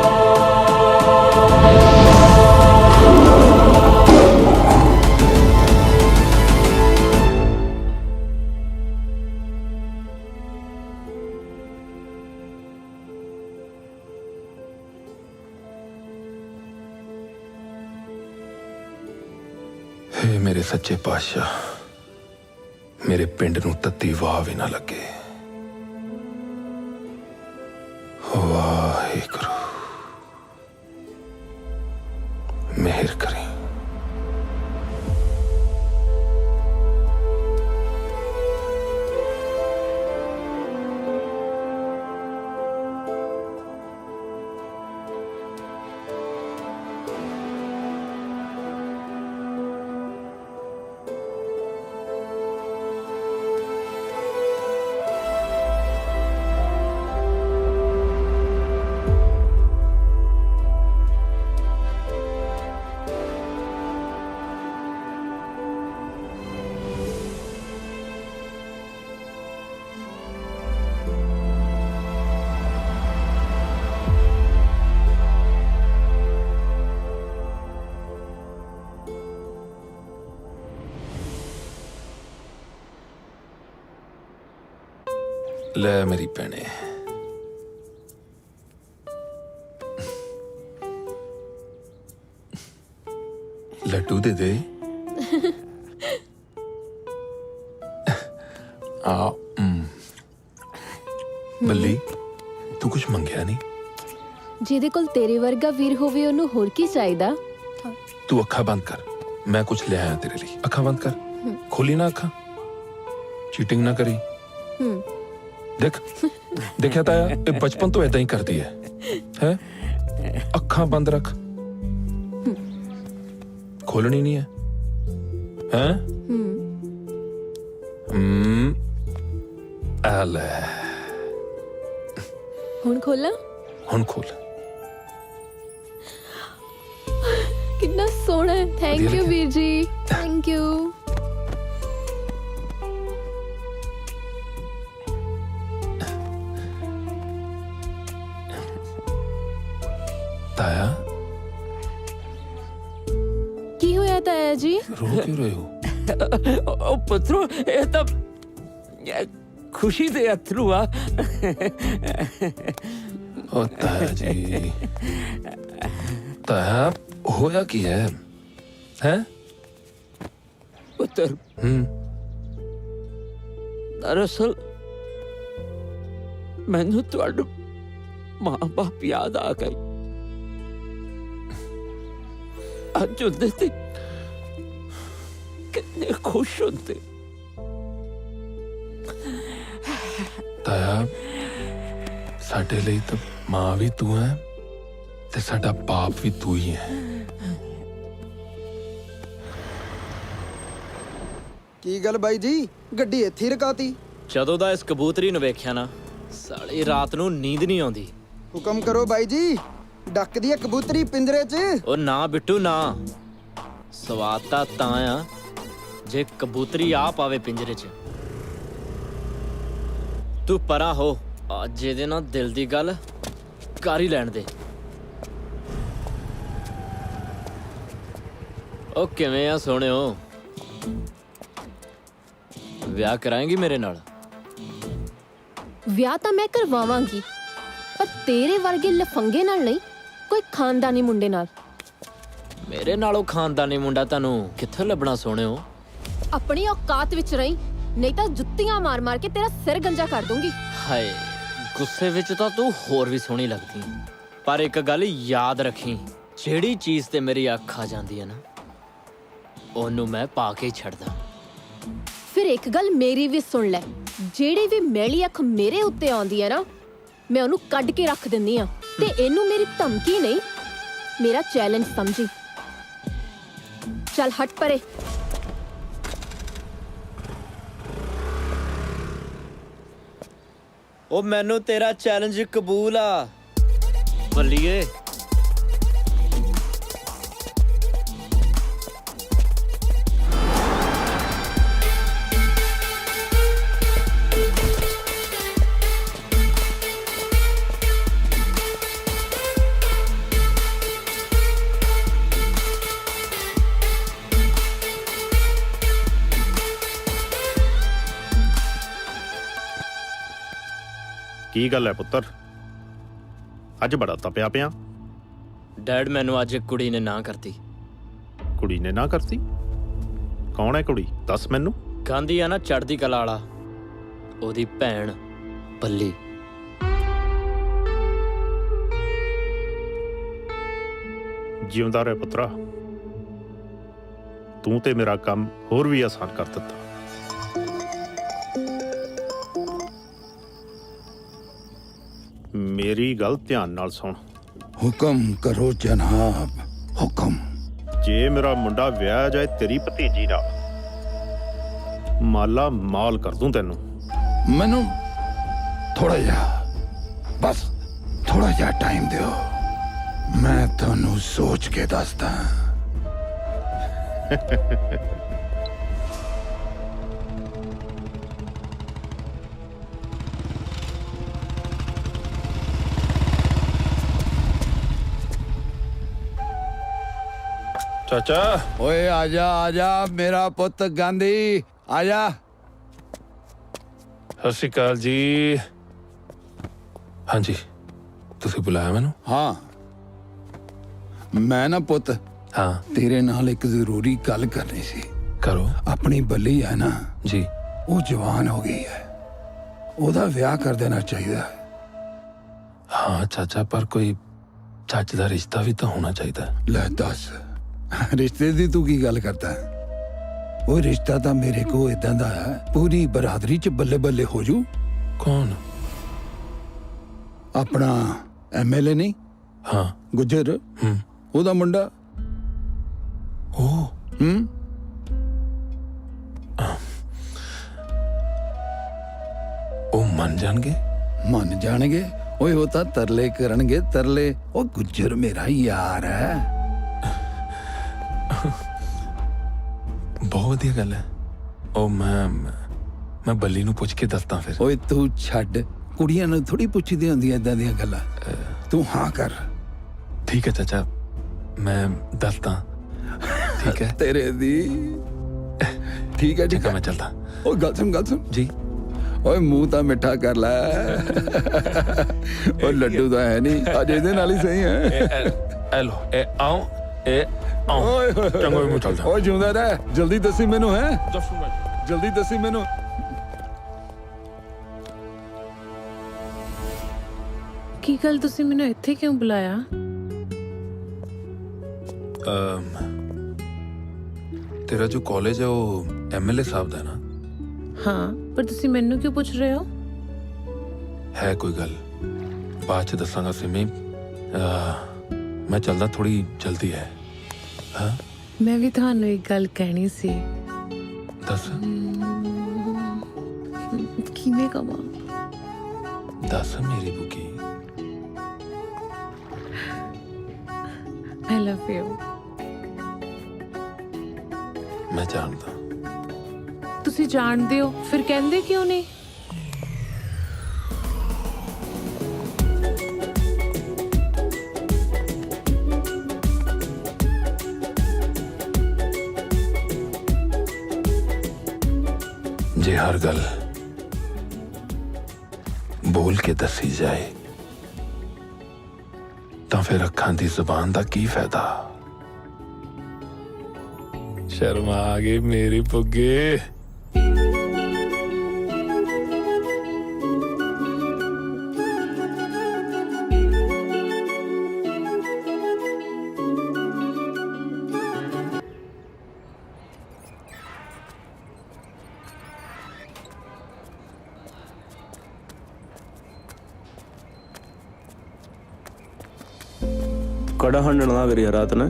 हे मेरे सच्चे पातशाह, ਮੇਰੇ ਪਿੰਡ ਨੂੰ ਤੱਤੀ ਵਾਹ ਵੀ ਨਾ ਲੱਗੇ। ਵਾਹਿਗੁਰੂ ਮਿਹਰ ਕਰੀ। ਲੈ ਮੇਰੀ ਭੈਣੇ, ਲੱਡੂ ਦੇ ਦੇ। ਬੱਲੀ, ਤੂੰ ਕੁਝ ਮੰਗਿਆ ਨਹੀਂ? ਜਿਹਦੇ ਕੋਲ ਤੇਰੇ ਵਰਗਾ ਵੀਰ ਹੋਵੇ ਉਹਨੂੰ ਹੋਰ ਕੀ ਚਾਹੀਦਾ? ਤੂੰ ਅੱਖਾਂ ਬੰਦ ਕਰ, ਮੈਂ ਕੁਝ ਲੈ ਆਇਆ ਤੇਰੇ ਲਈ। ਅੱਖਾਂ ਬੰਦ ਕਰ, ਖੋਲੀ ਨਾ ਅੱਖਾਂ, ਚੀਟਿੰਗ ਨਾ ਕਰੀ। देख देखा ताया, ये बचपन तो ऐसा ही करती है? अखा बंद रख, खोलनी नहीं है? ले हुण खोला? हुण खोल। कितना सोहना है। थैंक यू वीर जी, थैंक यू। ताया, की होया ताया जी? रो क्यों रहे हो? ओ पुत्रो, ये तो खुशी दे अथरू आ। ओ ताया जी, ताया होया की है? हैं? पुत्र, दरअसल मैनू तुहाडू मां बाप याद आ गई। अज होंदे ते कितने खुश होंदे। ताया, साडे लिए तो मां भी तू है ते साडा बाप भी तू ही है। ਕੀ ਗੱਲ ਬਾਈ ਜੀ, ਗੱਡੀ ਇੱਥੇ ਹੀ ਰਕਾਤੀ? ਜਦੋਂ ਦਾ ਇਸ ਕਬੂਤਰੀ ਨੂੰ ਵੇਖਿਆ ਨਾ, ਸਾਲੀ ਰਾਤ ਨੂੰ ਨੀਂਦ ਨਹੀਂ ਆਉਂਦੀ। ਹੁਕਮ ਕਰੋ ਬਾਈ ਜੀ, ਡੱਕਦੀ ਹੈ ਕਬੂਤਰੀ ਪਿੰਜਰੇ 'ਚ। ਉਹ ਨਾ ਬਿੱਟੂ ਨਾ, ਸਵਾਦ ਤਾਂ ਆ ਜੇ ਕਬੂਤਰੀ ਆ ਪਾਵੇ ਪਿੰਜਰੇ 'ਚ। ਤੂੰ ਪਰਾਂ ਹੋ, ਅੱਜ ਇਹਦੇ ਨਾਲ ਦਿਲ ਦੀ ਗੱਲ ਕਰ ਹੀ ਲੈਣ ਦੇ। ਉਹ ਕਿਵੇਂ ਆ ਸੋਹਣਿਓ, ਵਿਆਹ ਕਰਾਏਂਗੀ ਮੇਰੇ ਨਾਲ? ਵਿਆਹ ਤਾਂ ਮੈਂ ਕਰਵਾਵਾਂਗੀ, ਪਰ ਤੇਰੇ ਵਰਗੇ ਲਫੰਗੇ ਨਾਲ ਨਹੀਂ, ਕੋਈ ਖਾਨਦਾਨੀ ਮੁੰਡੇ ਨਾਲ। ਮੇਰੇ ਨਾਲੋਂ ਖਾਨਦਾਨੀ ਮੁੰਡਾ ਤੁਹਾਨੂੰ ਕਿੱਥੇ ਲੱਭਣਾ ਸੋਹਣਿਓ? ਆਪਣੀ ਔਕਾਤ ਵਿੱਚ ਰਹੀਂ, ਨਹੀਂ ਤਾਂ ਜੁੱਤੀਆਂ ਮਾਰ ਮਾਰ ਕੇ ਤੇਰਾ ਸਿਰ ਗੰਜਾ ਕਰ ਦੂੰਗੀ। ਹਾਏ, ਗੁੱਸੇ ਵਿੱਚ ਤਾਂ ਤੂੰ ਹੋਰ ਵੀ ਸੋਹਣੀ ਲੱਗਦੀ, ਪਰ ਇੱਕ ਗੱਲ ਯਾਦ ਰੱਖੀ, ਜਿਹੜੀ ਚੀਜ਼ ਤੇ ਮੇਰੀ ਅੱਖ ਆ ਜਾਂਦੀ ਹੈ ਨਾ, ਉਹਨੂੰ ਮੈਂ ਪਾ ਕੇ ਛੱਡਦਾ। ਫਿਰ ਇੱਕ ਗੱਲ ਮੇਰੀ ਵੀ ਸੁਣ ਲੈ, ਜਿਹੜੀ ਵੀ ਮੈਲੀ ਅੱਖ ਮੇਰੇ ਉੱਤੇ ਆਉਂਦੀ ਹੈ ਨਾ, ਮੈਂ ਉਹਨੂੰ ਕੱਢ ਕੇ ਰੱਖ ਦਿੰਦੀ ਆ। ਤੇ ਇਹਨੂੰ ਮੇਰੀ ਧਮਕੀ ਨਹੀਂ, ਮੇਰਾ ਚੈਲੰਜ ਸਮਝੀ। ਚੱਲ ਹਟ ਪਰੇ। ਉਹ ਮੈਨੂੰ ਤੇਰਾ ਚੈਲੰਜ ਕਬੂਲ ਆ ਬੱਲੀਏ। ਕੀ ਗੱਲ ਹੈ ਪੁੱਤਰ, ਅੱਜ ਬੜਾ ਤਪਿਆ ਪਿਆ? ਡੈਡ, ਮੈਨੂੰ ਅੱਜ ਇੱਕ ਕੁੜੀ ਨੇ ਨਾ ਕਰਤੀ। ਕੁੜੀ ਨੇ ਨਾ ਕਰਤੀ? ਕੌਣ ਹੈ ਕੁੜੀ, ਦੱਸ ਮੈਨੂੰ। ਗਾਂਧੀ ਆ ਨਾ ਚੜ੍ਹਦੀ ਕਲਾ ਵਾਲਾ, ਉਹਦੀ ਭੈਣ ਬੱਲੀ। ਜਿਉਂਦਾ ਰਹਿ ਪੁੱਤਰਾ, ਤੂੰ ਤੇ ਮੇਰਾ ਕੰਮ ਹੋਰ ਵੀ ਆਸਾਨ ਕਰ ਦਿੱਤਾ। ਮੇਰੀ ਗੱਲ ਧਿਆਨ ਨਾਲ ਸੁਣ। ਹੁਕਮ ਕਰੋ ਜਨਾਬ, ਹੁਕਮ। ਜੇ ਮੇਰਾ ਮੁੰਡਾ ਵਿਆਹ ਜਾਏ ਤੇਰੀ ਭਤੀਜੀ ਨਾਲ, ਮਾਲਾ ਮਾਲ ਕਰ ਦੂੰ ਤੈਨੂੰ। ਮੈਨੂੰ ਥੋੜਾ ਜਿਹਾ, ਬਸ ਥੋੜਾ ਜਿਹਾ ਟਾਈਮ ਦਿਓ, ਮੈਂ ਤੁਹਾਨੂੰ ਸੋਚ ਕੇ ਦੱਸਦਾ। ਚਾਚਾ ਓਏ ਆजा आजा मेरा पुੱਤ ਗਾਂਧੀ, आजा। ਸਤਿ ਸ਼੍ਰੀ ਅਕਾਲ ਜੀ। ਹਾਂਜੀ, ਤੁਸੀਂ ਬੁਲਾਇਆ ਮੈਨੂੰ? ਹਾਂ, ਮੈਂ ਨਾ ਪੁੱਤ, ਹਾਂ, ਤੇਰੇ ਨਾਲ ਇੱਕ ਜ਼ਰੂਰੀ ਗੱਲ ਕਰਨੀ ਸੀ। ਕਰੋ। ਆਪਣੀ ਬੱਲੀ ਹੈ ਨਾ ਜੀ, ਉਹ ਜਵਾਨ ਹੋ ਗਈ ਹੈ, ਉਹਦਾ ਵਿਆਹ ਕਰ ਦੇਣਾ ਚਾਹੀਦਾ ਹੈ। ਹਾਂ ਚਾਚਾ, ਪਰ ਕੋਈ ਚੱਜ ਦਾ ਰਿਸ਼ਤਾ ਵੀ ਤਾਂ ਹੋਣਾ ਚਾਹੀਦਾ। ਲੈ ਦੱਸ, ਰਿਸ਼ਤੇ ਦੀ ਤੂੰ ਕੀ ਗੱਲ ਕਰਦਾ ਹੈ? ਉਹ ਰਿਸ਼ਤਾ ਤਾਂ ਮੇਰੇ ਕੋ ਇਦਾਂ ਦਾ ਹੈ, ਪੂਰੀ ਬਰਾਦਰੀ ਚ ਬੱਲੇ ਬੱਲੇ ਹੋ ਜੂ। ਕੌਣ? ਆਪਣਾ ਐਮਐਲਏ ਨਹੀਂ, ਹਾਂ, ਗੁੱਜਰ, ਉਹਦਾ ਮੁੰਡਾ। ਉਹ ਉਹ ਮੰਨ ਜਾਣਗੇ? ਮੰਨ ਜਾਣਗੇ। ਓਏ ਉਹ ਤਾਂ ਤਰਲੇ ਕਰਨਗੇ, ਤਰਲੇ। ਉਹ ਗੁੱਜਰ ਮੇਰਾ ਯਾਰ ਹੈ। ਬਹੁਤ ਵਧੀਆ ਗੱਲ ਹੈ। ਉਹ ਮੈਂ ਬੱਲੀ ਨੂੰ ਪੁੱਛ ਕੇ ਦੱਸਦਾ ਫਿਰ। ਓਏ ਤੂੰ ਛੱਡ, ਕੁੜੀਆਂ ਨੂੰ ਥੋੜੀ ਪੁੱਛਦੀ ਹੁੰਦੀਆਂ ਏਦਾਂ ਦੀਆਂ ਗੱਲਾਂ। ਤੂੰ ਹਾਂ ਕਰ। ਠੀਕ ਹੈ ਚਾਚਾ, ਮੈਂ ਦੱਸਦਾ। ਠੀਕ ਹੈ ਤੇਰੇ ਦੀ। ਠੀਕ ਹੈ, ਠੀਕ ਹੈ, ਮੈਂ ਚੱਲਦਾ। ਓਏ ਗੱਲ ਸੁਣ ਜੀ। ਓਏ ਮੂੰਹ ਤਾਂ ਮਿੱਠਾ ਕਰ ਲੈ। ਉਹ ਲੱਡੂ ਤਾਂ ਹੈ ਨਹੀਂ, ਅੱਜ ਇਹਦੇ ਨਾਲ ਹੀ ਸਹੀ ਹੈ। ਇਹ ਲੋ, ਇਹ ਆਓ, ਇਹ ਆਓ। ਓਏ ਚੰਗਾ ਮੈਂ ਚੱਲਦਾ। ਓਏ ਜਿਉਂਦਾ ਰਹਿ, ਜਲਦੀ ਦੱਸੀ ਮੈਨੂੰ। ਹੈ ਜਲਦੀ ਦੱਸੀ ਮੈਨੂੰ। ਕੀ ਗੱਲ, ਤੁਸੀਂ ਮੈਨੂੰ ਇੱਥੇ ਕਿਉਂ ਬੁਲਾਇਆ? ਤੇਰਾ ਜੋ ਕਾਲਜ ਹੈ ਉਹ ਐਮਐਲਏ ਸਾਹਿਬ ਦਾ ਹੈ ਨਾ? ਹਾਂ, ਪਰ ਤੁਸੀਂ ਮੈਨੂੰ ਕਿਉਂ ਪੁੱਛ ਰਹੇ ਹੋ? ਹੈ ਕੋਈ ਗੱਲ, ਬਾਅਦ ਚ ਦੱਸਾਂਗਾ ਸਿਮੀ। ਮੈਂ ਚੱਲਦਾ, ਥੋੜੀ ਜਲਦੀ ਹੈ। ਹਾਂ, ਮੈਂ ਵੀ ਤੁਹਾਨੂੰ ਇੱਕ ਗੱਲ ਕਹਿਣੀ ਸੀ। ਦੱਸ। ਕਿਵੇਂ ਕਵਾਂ? ਦੱਸ ਮੇਰੀ ਬੁਕੀ। I love you। ਮੈਂ ਜਾਣਦਾ। ਤੁਸੀਂ ਜਾਣਦੇ ਹੋ, ਫਿਰ ਕਹਿੰਦੇ ਕਿਉਂ ਨਹੀਂ? ਜੇ ਹਰ ਗੱਲ ਬੋਲ ਕੇ ਦੱਸੀ ਜਾਏ ਤਾਂ ਫਿਰ ਅੱਖਾਂ ਦੀ ਜ਼ੁਬਾਨ ਦਾ ਕੀ ਫਾਇਦਾ? ਸ਼ਰਮ ਆ ਗਈ ਮੇਰੀ ਪੁੱਗੇ। ਕੜਾ ਹੰਡਣ ਲੱਗ ਰਹੀ ਰਾਤ ਨੇ।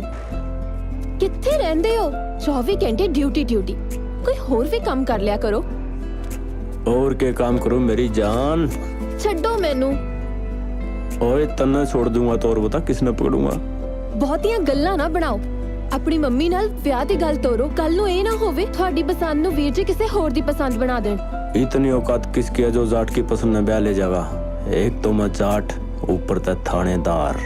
ਕਿੱਥੇ ਰਹਿੰਦੇ ਹੋ? 24 ਘੰਟੇ ਡਿਊਟੀ। ਕੋਈ ਹੋਰ ਵੀ ਕੰਮ ਕਰ ਲਿਆ ਕਰੋ। और क्या काम करूं मेरी जान? ਛੱਡੋ ਮੈਨੂੰ। ओए तन्ने छोड़ दूंगा तो और बता किसने पकड़ूंगा? ਬਹੁਤੀਆਂ ਗੱਲਾਂ ਨਾ ਬਣਾਓ। ਆਪਣੀ ਮੰਮੀ ਨਾਲ ਵਿਆਹ ਦੀ ਗੱਲ ਤੋਰੋ। ਕੱਲ ਨੂੰ ਇਹ ਨਾ ਹੋਵੇ ਤੁਹਾਡੀ ਪਸੰਦ ਨੂੰ ਵੀਰ ਜੀ ਕਿਸੇ ਹੋਰ ਦੀ ਪਸੰਦ ਬਣਾ ਦੇਣ। इतनी औकात किसकी है जो जाट की पसंद में ब्याह ले जाएगा? एक तो मैं जाट, ऊपर तक थानेदार।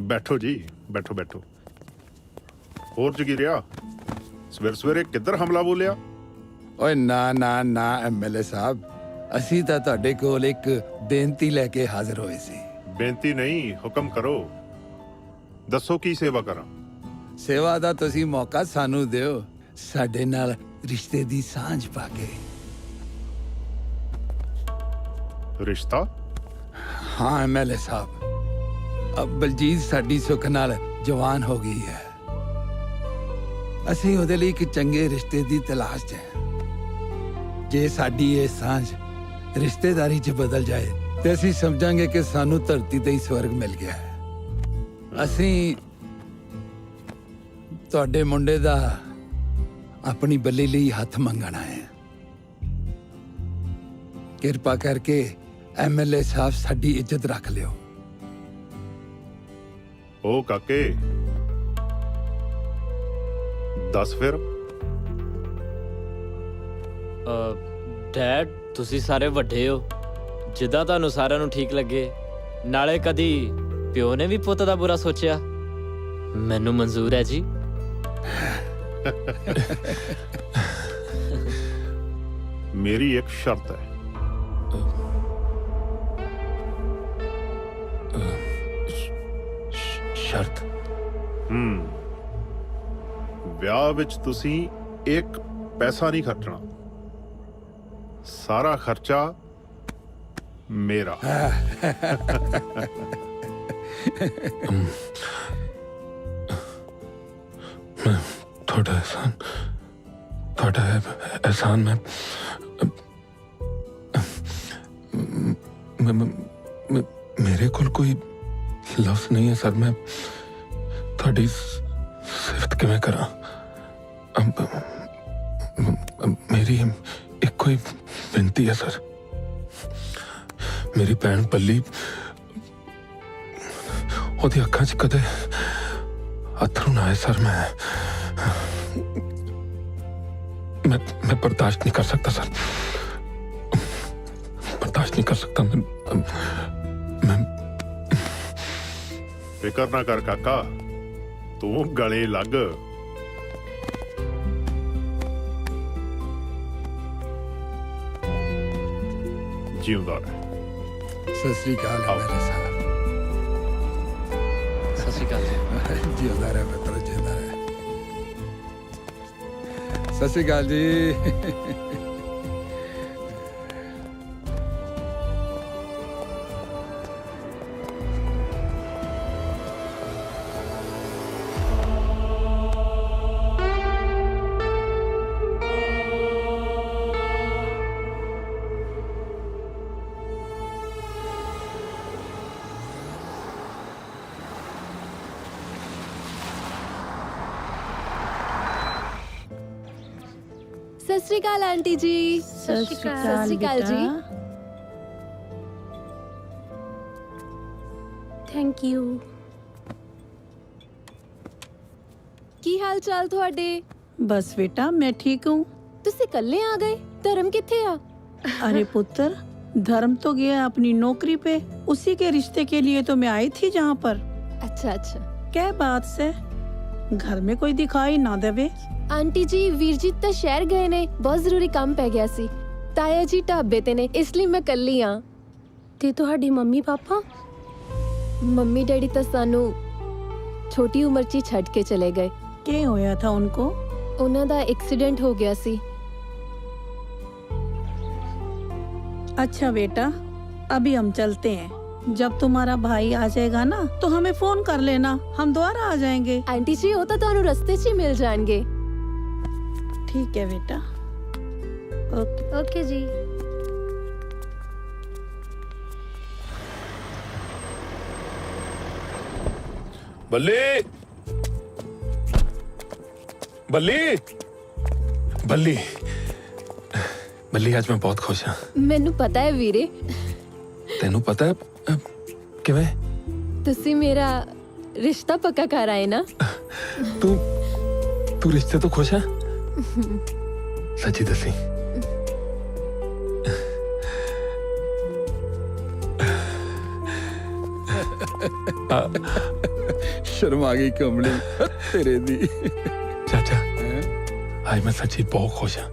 ਬੈਠੋ ਜੀ, ਬੈਠੋ। ਹੋਰ ਜਗੀਰਿਆ, ਸਵੇਰੇ ਕਿੱਧਰ ਹਮਲਾ ਬੋਲਿਆ? ਓਏ ਨਾ ਐਮਐਲਏ ਸਾਹਿਬ, ਅਸੀਂ ਤਾਂ ਤੁਹਾਡੇ ਕੋਲ ਇੱਕ ਬੇਨਤੀ ਲੈ ਕੇ ਹਾਜ਼ਰ ਹੋਏ ਸੀ। ਬੇਨਤੀ ਨਹੀਂ, ਹੁਕਮ ਕਰੋ। ਦੱਸੋ ਕੀ ਸੇਵਾ ਕਰਾਂ? ਸੇਵਾ ਦਾ ਤੁਸੀਂ ਮੌਕਾ ਸਾਨੂੰ ਦਿਓ, ਸਾਡੇ ਨਾਲ ਰਿਸ਼ਤੇ ਦੀ ਸਾਂਝ ਪਾ ਕੇ। ਰਿਸ਼ਤਾ? ਹਾਂ ਐਮਐਲਏ ਸਾਹਿਬ, अब बलजीत साडी सुख नाल जवान हो गई है। ਅਸੀਂ ਉਹਦੇ ਲਈ ਇੱਕ ਚੰਗੇ ਰਿਸ਼ਤੇ ਦੀ ਤਲਾਸ਼ 'ਚ ਹੈ। ਜੇ ਸਾਡੀ ਇਹ ਸਾਂਝ ਰਿਸ਼ਤੇਦਾਰੀ 'ਚ ਬਦਲ ਜਾਏ ਤੇ ਅਸੀਂ ਸਮਝਾਂਗੇ ਕਿ ਸਾਨੂੰ ਧਰਤੀ ਤੇ ਹੀ ਸਵਰਗ ਮਿਲ ਗਿਆ ਹੈ। ਅਸੀਂ ਤੁਹਾਡੇ ਮੁੰਡੇ ਦਾ ਆਪਣੀ ਬੱਲੀ ਲਈ ਹੱਥ ਮੰਗਣਾ ਹੈ। ਕਿਰਪਾ ਕਰਕੇ ਐਮਐਲਏ ਸਾਹਿਬ ਸਾਡੀ ਇੱਜ਼ਤ ਰੱਖ ਲਿਓ। ओ काके दस फिर। ਡੈਡ ਤੁਸੀਂ ਸਾਰੇ ਵੱਡੇ ਹੋ, ਜਿੱਦਾਂ ਤੁਹਾਨੂੰ ਸਾਰਿਆਂ ਨੂੰ ਠੀਕ ਲੱਗੇ। ਨਾਲੇ ਕਦੀ ਪਿਓ ਨੇ ਵੀ ਪੁੱਤ ਦਾ ਬੁਰਾ ਸੋਚਿਆ? ਮੈਨੂੰ ਮਨਜ਼ੂਰ ਹੈ ਜੀ। मेरी एक शर्त है। शर्त? ਵਿਆਹ ਵਿੱਚ ਤੁਸੀਂ ਇੱਕ ਪੈਸਾ ਨਹੀਂ ਖਰਚਣਾ, ਸਾਰਾ ਖਰਚਾ ਮੇਰਾ। थोड़ा एहसान मेरे को कोई लफ्ज नहीं है सर। मैं थोड़ी सिफत किवें करा? मेरी एक कोई विनती है सर। मेरी भैन पल्ली, ओदी अखां च कदे अथरू ना आए सर। मैं बर्दाश्त नहीं कर सकता सर, बर्दाश्त नहीं कर सकता। मैं फिकर ना कर काका, तू गले लग। जिंदा रह। सत श्री अकाल मेरे साहब। सत श्री अकाल जी। जिंदा रह मित्र, जिंदा रह। सत श्री अकाल जी। सत श्री अकाल आंटी जी। सत श्री अकाल सत श्री अकाल जी। Thank you. ਕੀ ਹਾਲ ਚਾਲ ਤੁਹਾਡੇ? बस बेटा मैं ठीक हूँ। ਤੁਸੀਂ ਇਕੱਲੇ ਆ ਗਏ? ਧਰਮ ਕਿੱਥੇ ਆ? अरे पुत्र, धर्म तो गया अपनी नौकरी पे। उसी के रिश्ते के लिए तो मैं आई थी जहाँ पर। अच्छा अच्छा। क्या बात से घर में कोई दिखाई ना देवे? ਆਂਟੀ ਜੀ ਵੀਰ ਜੀ ਤਾਂ ਸ਼ਹਿਰ ਗਏ ਨੇ, ਬਹੁਤ ਜ਼ਰੂਰੀ ਕੰਮ ਪੈ ਗਿਆ ਸੀ। ਤਾਇਆ ਜੀ ਢਾਬੇ ਤੇ ਨੇ, ਇਸ ਲਈ ਮੈਂ ਇਕੱਲੀ ਆ। ਤੇ ਤੁਹਾਡੀ ਮੰਮੀ ਪਾਪਾ? ਮੰਮੀ ਡੈਡੀ ਤਾਂ ਸਾਨੂੰ ਛੋਟੀ ਉਮਰ 'ਚ ਹੀ ਛੱਡ ਕੇ ਚਲੇ ਗਏ। ਕੀ ਹੋਇਆ ਥਾ ਉਨਕੋ? ਉਹਨਾਂ ਦਾ ਐਕਸੀਡੈਂਟ ਹੋ ਗਿਆ ਸੀ। अच्छा बेटा, अभी हम चलते हैं। जब तुम्हारा भाई आ जाएगा ना तो हमें फोन कर लेना, हम दोबारा आ जाएंगे। आंटी जी वो तो ਤੁਹਾਨੂੰ ਰਸਤੇ 'ਚ ਹੀ ਮਿਲ ਜਾਣਗੇ। ठीक है बेटा। ओके ओके जी। बल्ली, बल्ली, बल्ली, बल्ली, आज मैं बहुत खुश हाँ। ਮੈਨੂੰ ਪਤਾ ਹੈ ਵੀਰੇ। तेनू पता है किवें? ਤੁਸੀਂ ਮੇਰਾ ਰਿਸ਼ਤਾ ਪੱਕਾ ਕਰ ਆਏ ਨਾ। तू रिश्ते तो खुश है? सच्ची दसी। शर्मा गई कमली तेरे दी। चाचा, आज मैं सच्ची बहुत खुश हाँ।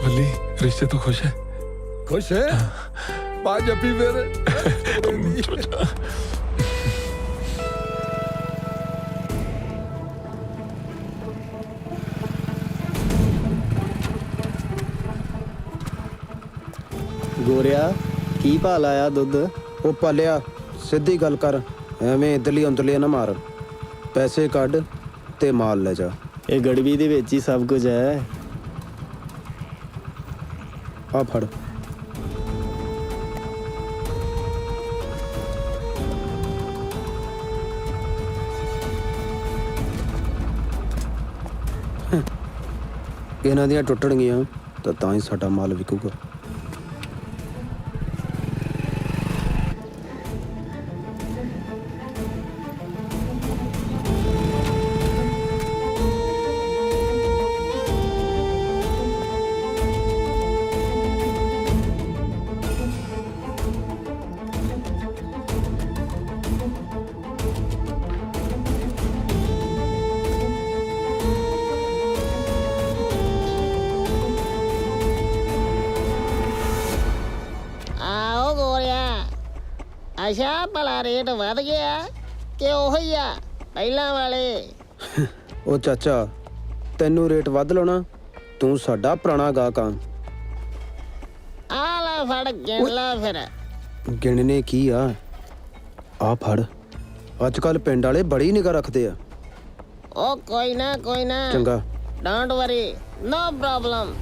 बल्ली, रिश्ते तो खुश है? खुश है? पाँच जपी मेरे। ਗੋਰਿਆ ਕੀ ਭਾ ਲਾਇਆ ਦੁੱਧ? ਉਹ ਪਾਲਿਆ ਸਿੱਧੀ ਗੱਲ ਕਰ, ਐਵੇਂ ਇਧਰਲੀ ਅੰਦਰਲੀ ਨਾ ਮਾਰ। ਪੈਸੇ ਕੱਢ ਤੇ ਮਾਲ ਲੈ ਜਾ। ਇਹ ਗੜਵੀ ਦੇ ਵਿੱਚ ਹੀ ਸਭ ਕੁਝ ਹੈ। ਆ ਫੜ। ਇਹਨਾਂ ਦੀਆਂ ਟੁੱਟਣਗੀਆਂ ਤਾਂ ਹੀ ਸਾਡਾ ਮਾਲ ਵਿਕੂਗਾ। ਆਓ ਗੋਰਿਆ, ਅੱਛਾ ਭਲਾ ਰੇਟ ਵਧ ਗਿਆ ਕਿ ਉਹੀ ਆ ਪਹਿਲਾਂ ਵਾਲੇ? ਉਹ ਚਾਚਾ, ਤੈਨੂੰ ਰੇਟ ਵੱਧ ਲਾਉਣਾ? ਤੂੰ ਸਾਡਾ ਪੁਰਾਣਾ ਗਾਹਕ ਆ। ਆ ਲੈ ਫੜ ਗਿਣ ਲਾ ਫਿਰ। ਗਿਣਨੇ ਕੀ ਆ? ਆ ਫੜ। ਅੱਜ ਕੱਲ ਪਿੰਡ ਵਾਲੇ ਬੜੀ ਨਿਗਾਹ ਰੱਖਦੇ ਆ। ਉਹ ਕੋਈ ਨਾ ਚੰਗਾ। Don't worry, no problem.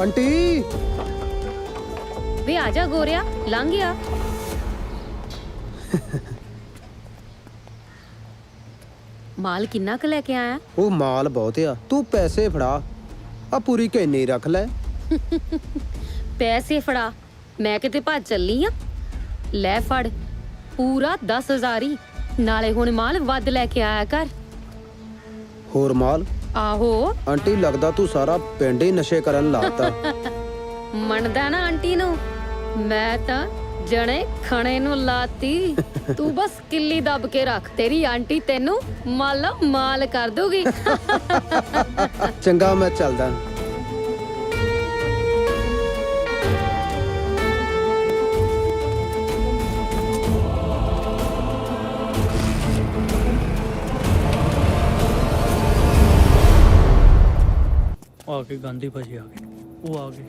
Aunty ਵੇ ਆ ਜਾ ਗੋਰਿਆ, ਲੰਘ ਗਿਆ। ਮਾਲ ਕਿੰਨਾ ਕੁ ਲੈ ਕੇ ਆਇਆ? ਉਹ ਮਾਲ ਬਹੁਤ ਆ, ਤੂੰ ਪੈਸੇ ਫੜਾ। ਆ ਪੂਰੀ ਕੈਨੀ ਰੱਖ ਲੈ। ਪੈਸੇ ਫੜਾ, ਮੈਂ ਕਿਤੇ ਭੱਜ ਚੱਲੀ ਆ। ਲੈ ਫੜ, ਪੂਰਾ 10,000 ਹੀ। ਨਾਲੇ ਹੁਣ ਮਾਲ ਵੱਧ ਲੈ ਕੇ ਆਇਆ ਕਰ। ਹੋਰ ਮਾਲ? ਆਹੋ। ਆਂਟੀ ਲੱਗਦਾ ਤੂੰ ਸਾਰਾ ਪਿੰਡ ਹੀ ਨਸ਼ੇ ਕਰਨ ਲਾਤਾ। ਮੰਨਦਾ ਨਾ ਆਂਟੀ ਨੂੰ? ਮੈਂ ਤਾਂ ਜਣੇ ਖਣੇ ਨੂੰ ਲਾਤੀ। ਤੂੰ ਬਸ ਕਿੱਲੀ ਦੱਬ ਕੇ ਰੱਖ, ਤੇਰੀ ਆਂਟੀ ਤੈਨੂੰ ਮਾਲਾ ਮਾਲ ਕਰ ਦੂਗੀ। ਚੰਗਾ, ਮੈਂ ਚੱਲਦਾ। आ गए गांधी भाजी, आ गए वो आ गए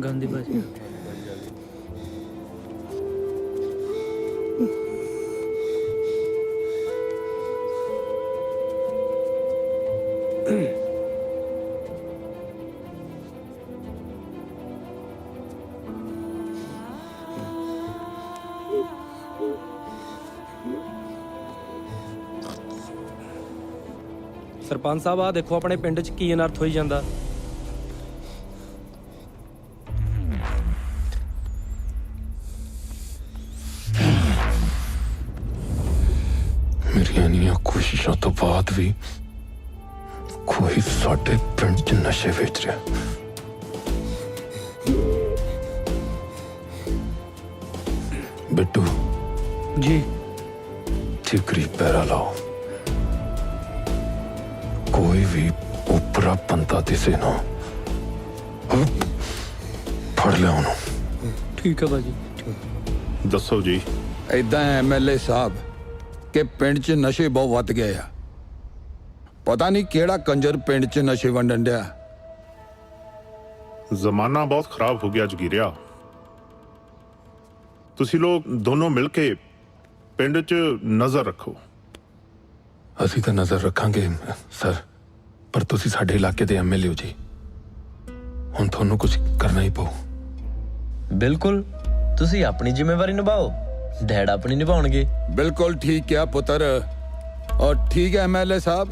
गांधी भाजी। ਸਰਪੰਚ ਸਾਹਿਬ, ਆ ਦੇਖੋ ਆਪਣੇ ਪਿੰਡ 'ਚ ਕੀ ਅਨਰਥ ਹੋਈ ਜਾਂਦਾ। ਮੇਰੀਆਂ ਨੀਆਂ ਕੋਸ਼ਿਸ਼ਾਂ ਤੋਂ ਬਾਅਦ ਵੀ ਕੋਈ ਸਾਡੇ ਪਿੰਡ 'ਚ ਨਸ਼ੇ ਵੇਚ ਰਿਹਾ। ਬਿੱਟੂ जी ਠੀਕਰੀ ਪੈਰਾ ਲਾਓ। ਕੋਈ ਵੀ ਉਪਰਾ ਬੰਦਾ ਦਿਸੇ ਨਾ, ਫੜ ਲਿਆ ਉਹਨੂੰ। ठीक है भाजी। ਦੱਸੋ ਜੀ। ਏਦਾਂ ਐਮਐਲਏ ਸਾਹਿਬ ਕਿ ਪਿੰਡ 'ਚ ਨਸ਼ੇ ਬਹੁਤ ਵੱਧ ਗਏ ਆ। ਪਤਾ ਨਹੀਂ ਕਿਹੜਾ ਕੰਜਰ ਪਿੰਡ 'ਚ ਨਸ਼ੇ ਵੰਡਣ ਡਿਆ। ਜ਼ਮਾਨਾ ਬਹੁਤ ਖਰਾਬ ਹੋ ਗਿਆ ਜਗੀਰਿਆ। ਤੁਸੀਂ ਲੋਕ ਦੋਨੋਂ ਮਿਲ ਕੇ ਪਿੰਡ 'ਚ ਨਜ਼ਰ ਰੱਖੋ। ਅਸੀਂ ਤਾਂ ਨਜ਼ਰ ਰੱਖਾਂਗੇ ਸਰ, ਪਰ ਤੁਸੀਂ ਸਾਡੇ ਇਲਾਕੇ ਦੇ ਐਮਐਲਏ ਹੋ ਜੀ, ਹੁਣ ਤੁਹਾਨੂੰ ਕੁਝ ਕਰਨਾ ਹੀ ਪਊ। ਬਿਲਕੁਲ, ਤੁਸੀਂ ਆਪਣੀ ਜ਼ਿੰਮੇਵਾਰੀ ਨਿਭਾਓ, ਡੈਡ ਆਪਣੀ ਨਿਭਾਉਣਗੇ। ਬਿਲਕੁਲ ਠੀਕ ਕਿਹਾ ਪੁੱਤਰ। ਔਰ ਠੀਕ ਹੈ ਐਮਐਲਏ ਸਾਹਿਬ,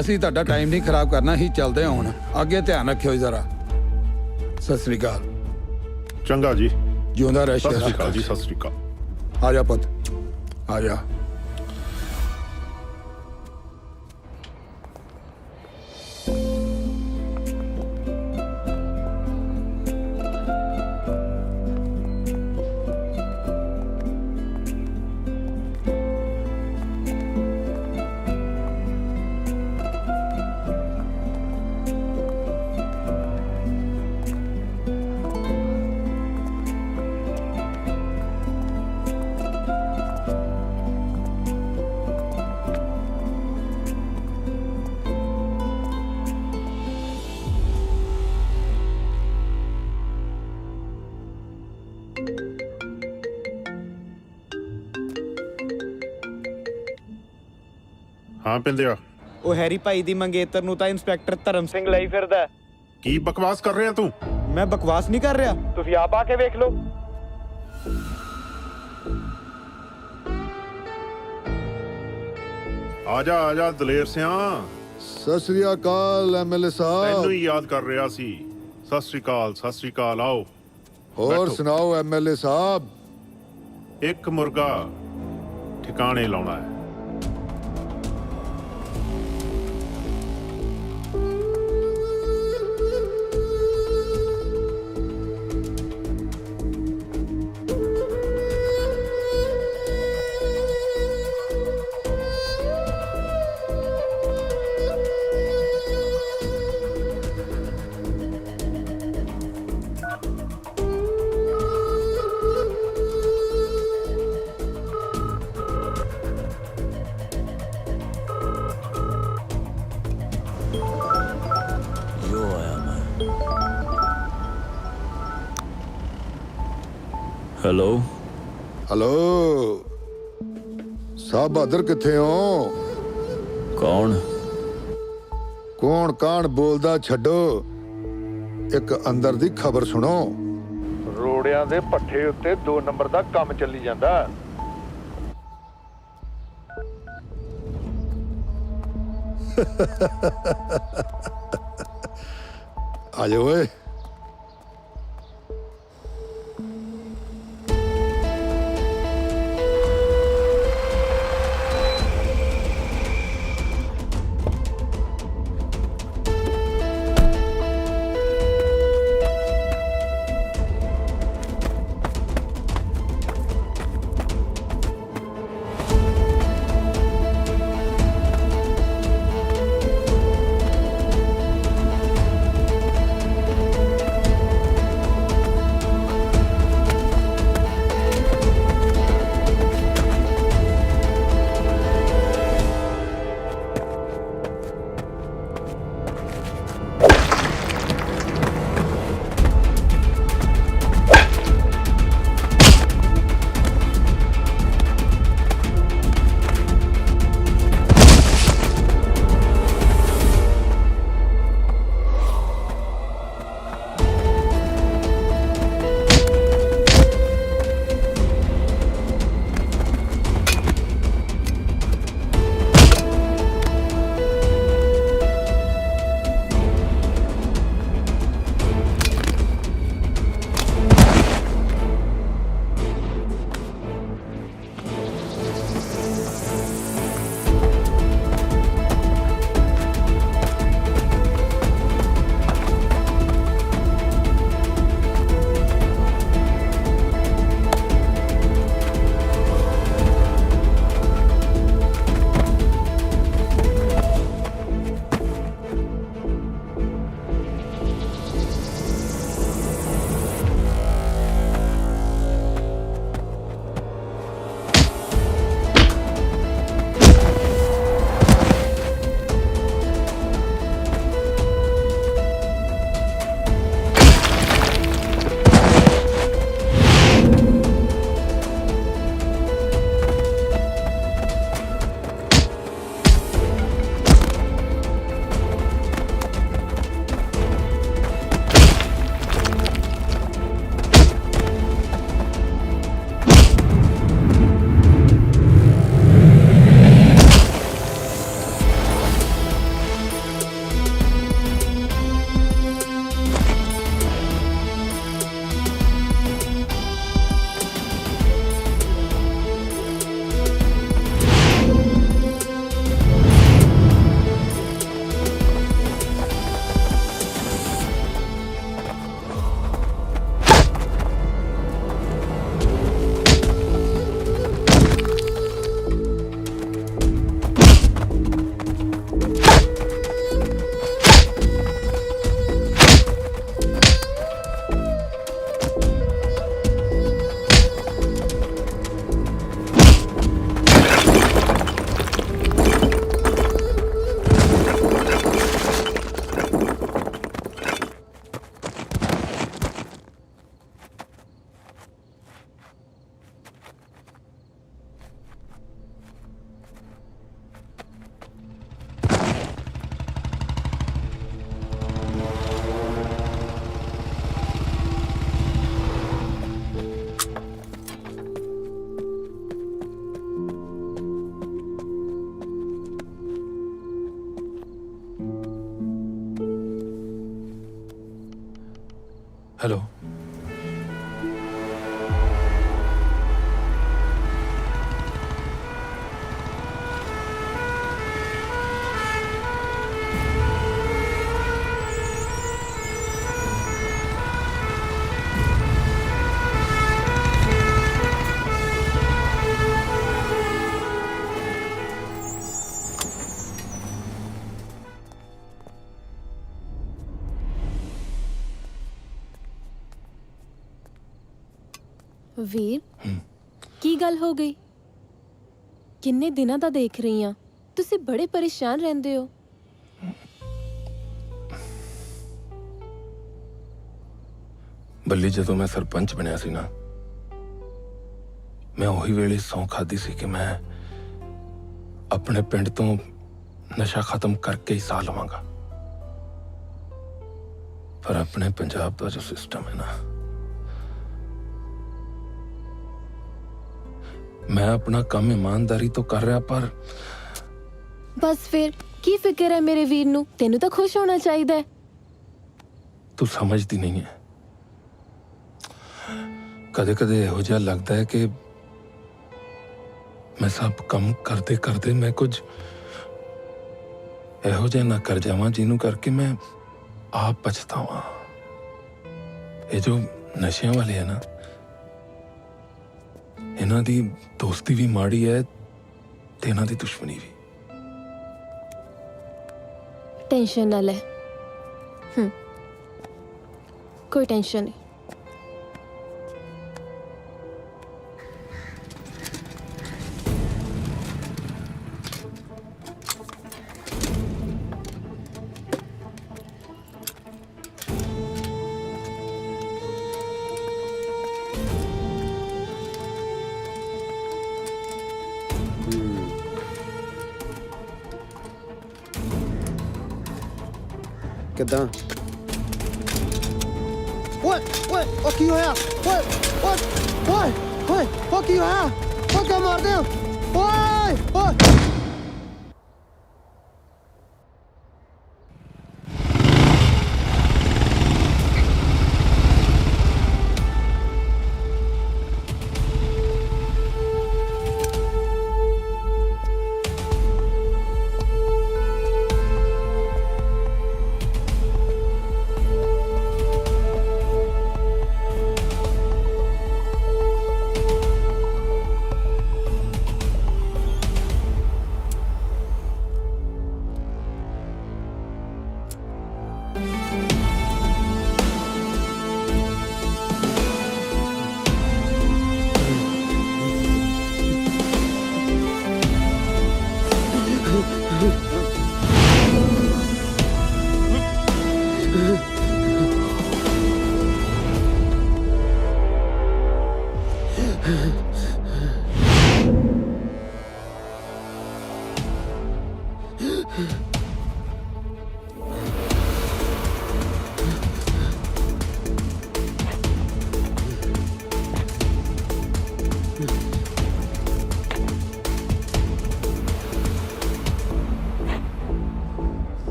ਅਸੀਂ ਤੁਹਾਡਾ ਟਾਈਮ ਨਹੀਂ ਖਰਾਬ ਕਰਨਾ, ਹੀ ਚੱਲਦੇ ਹਾਂ ਹੁਣ। ਅੱਗੇ ਧਿਆਨ ਰੱਖਿਓ ਜ਼ਰਾ। ਸਤਿ ਸ੍ਰੀ ਅਕਾਲ। ਚੰਗਾ ਜੀ। ਜਿਉਂਦਾ ਰਹਿ ਸਤਿ ਸ੍ਰੀ ਅਕਾਲ ਜੀ। ਸਤਿ ਸ੍ਰੀ ਅਕਾਲ। ਆ ਜਾ ਪੁੱਤ, ਆ ਜਾ। ਹਾਂ ਪਿੰਦਿਆ, ਉਹ ਹੈਰੀ ਭਾਈ ਦੀ ਮੰਗੇਤਰ ਨੂੰ ਤਾਂ ਇੰਸਪੈਕਟਰ ਧਰਮ ਸਿੰਘ ਲਈ ਫਿਰਦਾ। ਕੀ ਬਕਵਾਸ ਕਰ ਰਿਹਾ ਤੂੰ? ਮੈਂ ਬਕਵਾਸ ਨਹੀਂ ਕਰ ਰਿਹਾ, ਤੁਸੀਂ ਆਪ ਆ ਕੇ ਵੇਖ ਲਓ। ਆ ਜਾ ਦਲੇਰ ਸਿਆਂ। ਸਤਿ ਸ੍ਰੀ ਅਕਾਲ ਐਮਐਲਏ ਸਾਹਿਬ। ਤੈਨੂੰ ਹੀ ਯਾਦ ਕਰ ਰਿਹਾ ਸੀ। ਸਤਿ ਸ੍ਰੀ ਅਕਾਲ, ਆਓ। ਹੋਰ ਬੈਠੋ। ਸੁਣਾਓ ਐਮਐਲਏ ਸਾਹਿਬ। ਇੱਕ ਮੁਰਗਾ ਠਿਕਾਣੇ ਲਾਉਣਾ ਹੈ। यो आया मैं। हेलो हेलो साहब बहादुर किथे हो? कौन? कौन कान बोलदा छड्डो, एक अंदर दी खबर सुनो। ਰੋੜਿਆਂ ਦੇ ਪੱਠੇ ਉੱਤੇ 2 ਨੰਬਰ ਦਾ ਕੰਮ ਚੱਲੀ ਜਾਂਦਾ। आ जाओ ओए। हेलो। ਵੀਰ ਕੀ ਗੱਲ ਹੋ ਗਈ? ਕਿੰਨੇ ਦਿਨਾਂ ਦਾ ਦੇਖ ਰਹੀ ਆ, ਤੁਸੀਂ ਬੜੇ ਪਰੇਸ਼ਾਨ ਰਹਿੰਦੇ ਹੋ। ਬੱਲੀ, ਜਦੋਂ ਮੈਂ ਸਰਪੰਚ ਬਣਿਆ ਸੀ ਨਾ, ਮੈਂ ਉਹੀ ਵੇਲੇ ਸਹੁੰ ਖਾਦੀ ਸੀ ਕਿ ਮੈਂ ਆਪਣੇ ਪਿੰਡ ਤੋਂ ਨਸ਼ਾ ਖਤਮ ਕਰਕੇ ਹੀ ਸਾਹ ਲਵਾਂਗਾ। ਪਰ ਆਪਣੇ ਪੰਜਾਬ ਦਾ ਜੋ ਸਿਸਟਮ ਹੈ ਨਾ, मैं अपना काम ईमानदारी तो कर रहा, पर बस फिर की फिक्र है मेरे वीर नू? तेनू तो खुश होना चाहिए। तू समझती नहीं है। कदे कदे यहो जिहा लगता है कि मैं सब काम करते करते मैं कुछ यहो जिहा ना कर जावां जिन्हों करके मैं आप पछतावां। ये जो नशियां वाले है ना, इन्हां दी दोस्ती भी माड़ी है ते इन्हां दी दुश्मनी भी। टेंशन ना ले, कोई टेंशन नहीं। ਕਿੱਦਾਂ? ਓਏ ਓਏ ਉਹ ਕੀ ਹੋਇਆ? ਓਏ ਓਏ ਓਏ ਓਏ ਉਹ ਕੀ ਹੋਇਆ? ਉਹ ਕਿਉਂ ਮਾਰਦੇ ਹੋ? ਓਏ ਓਏ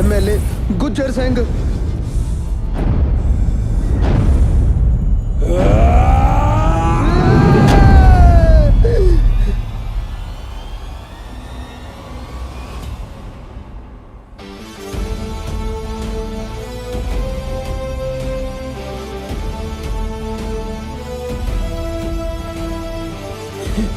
MLA ਗੁੱਜਰ ਸਿੰਘ। मतलब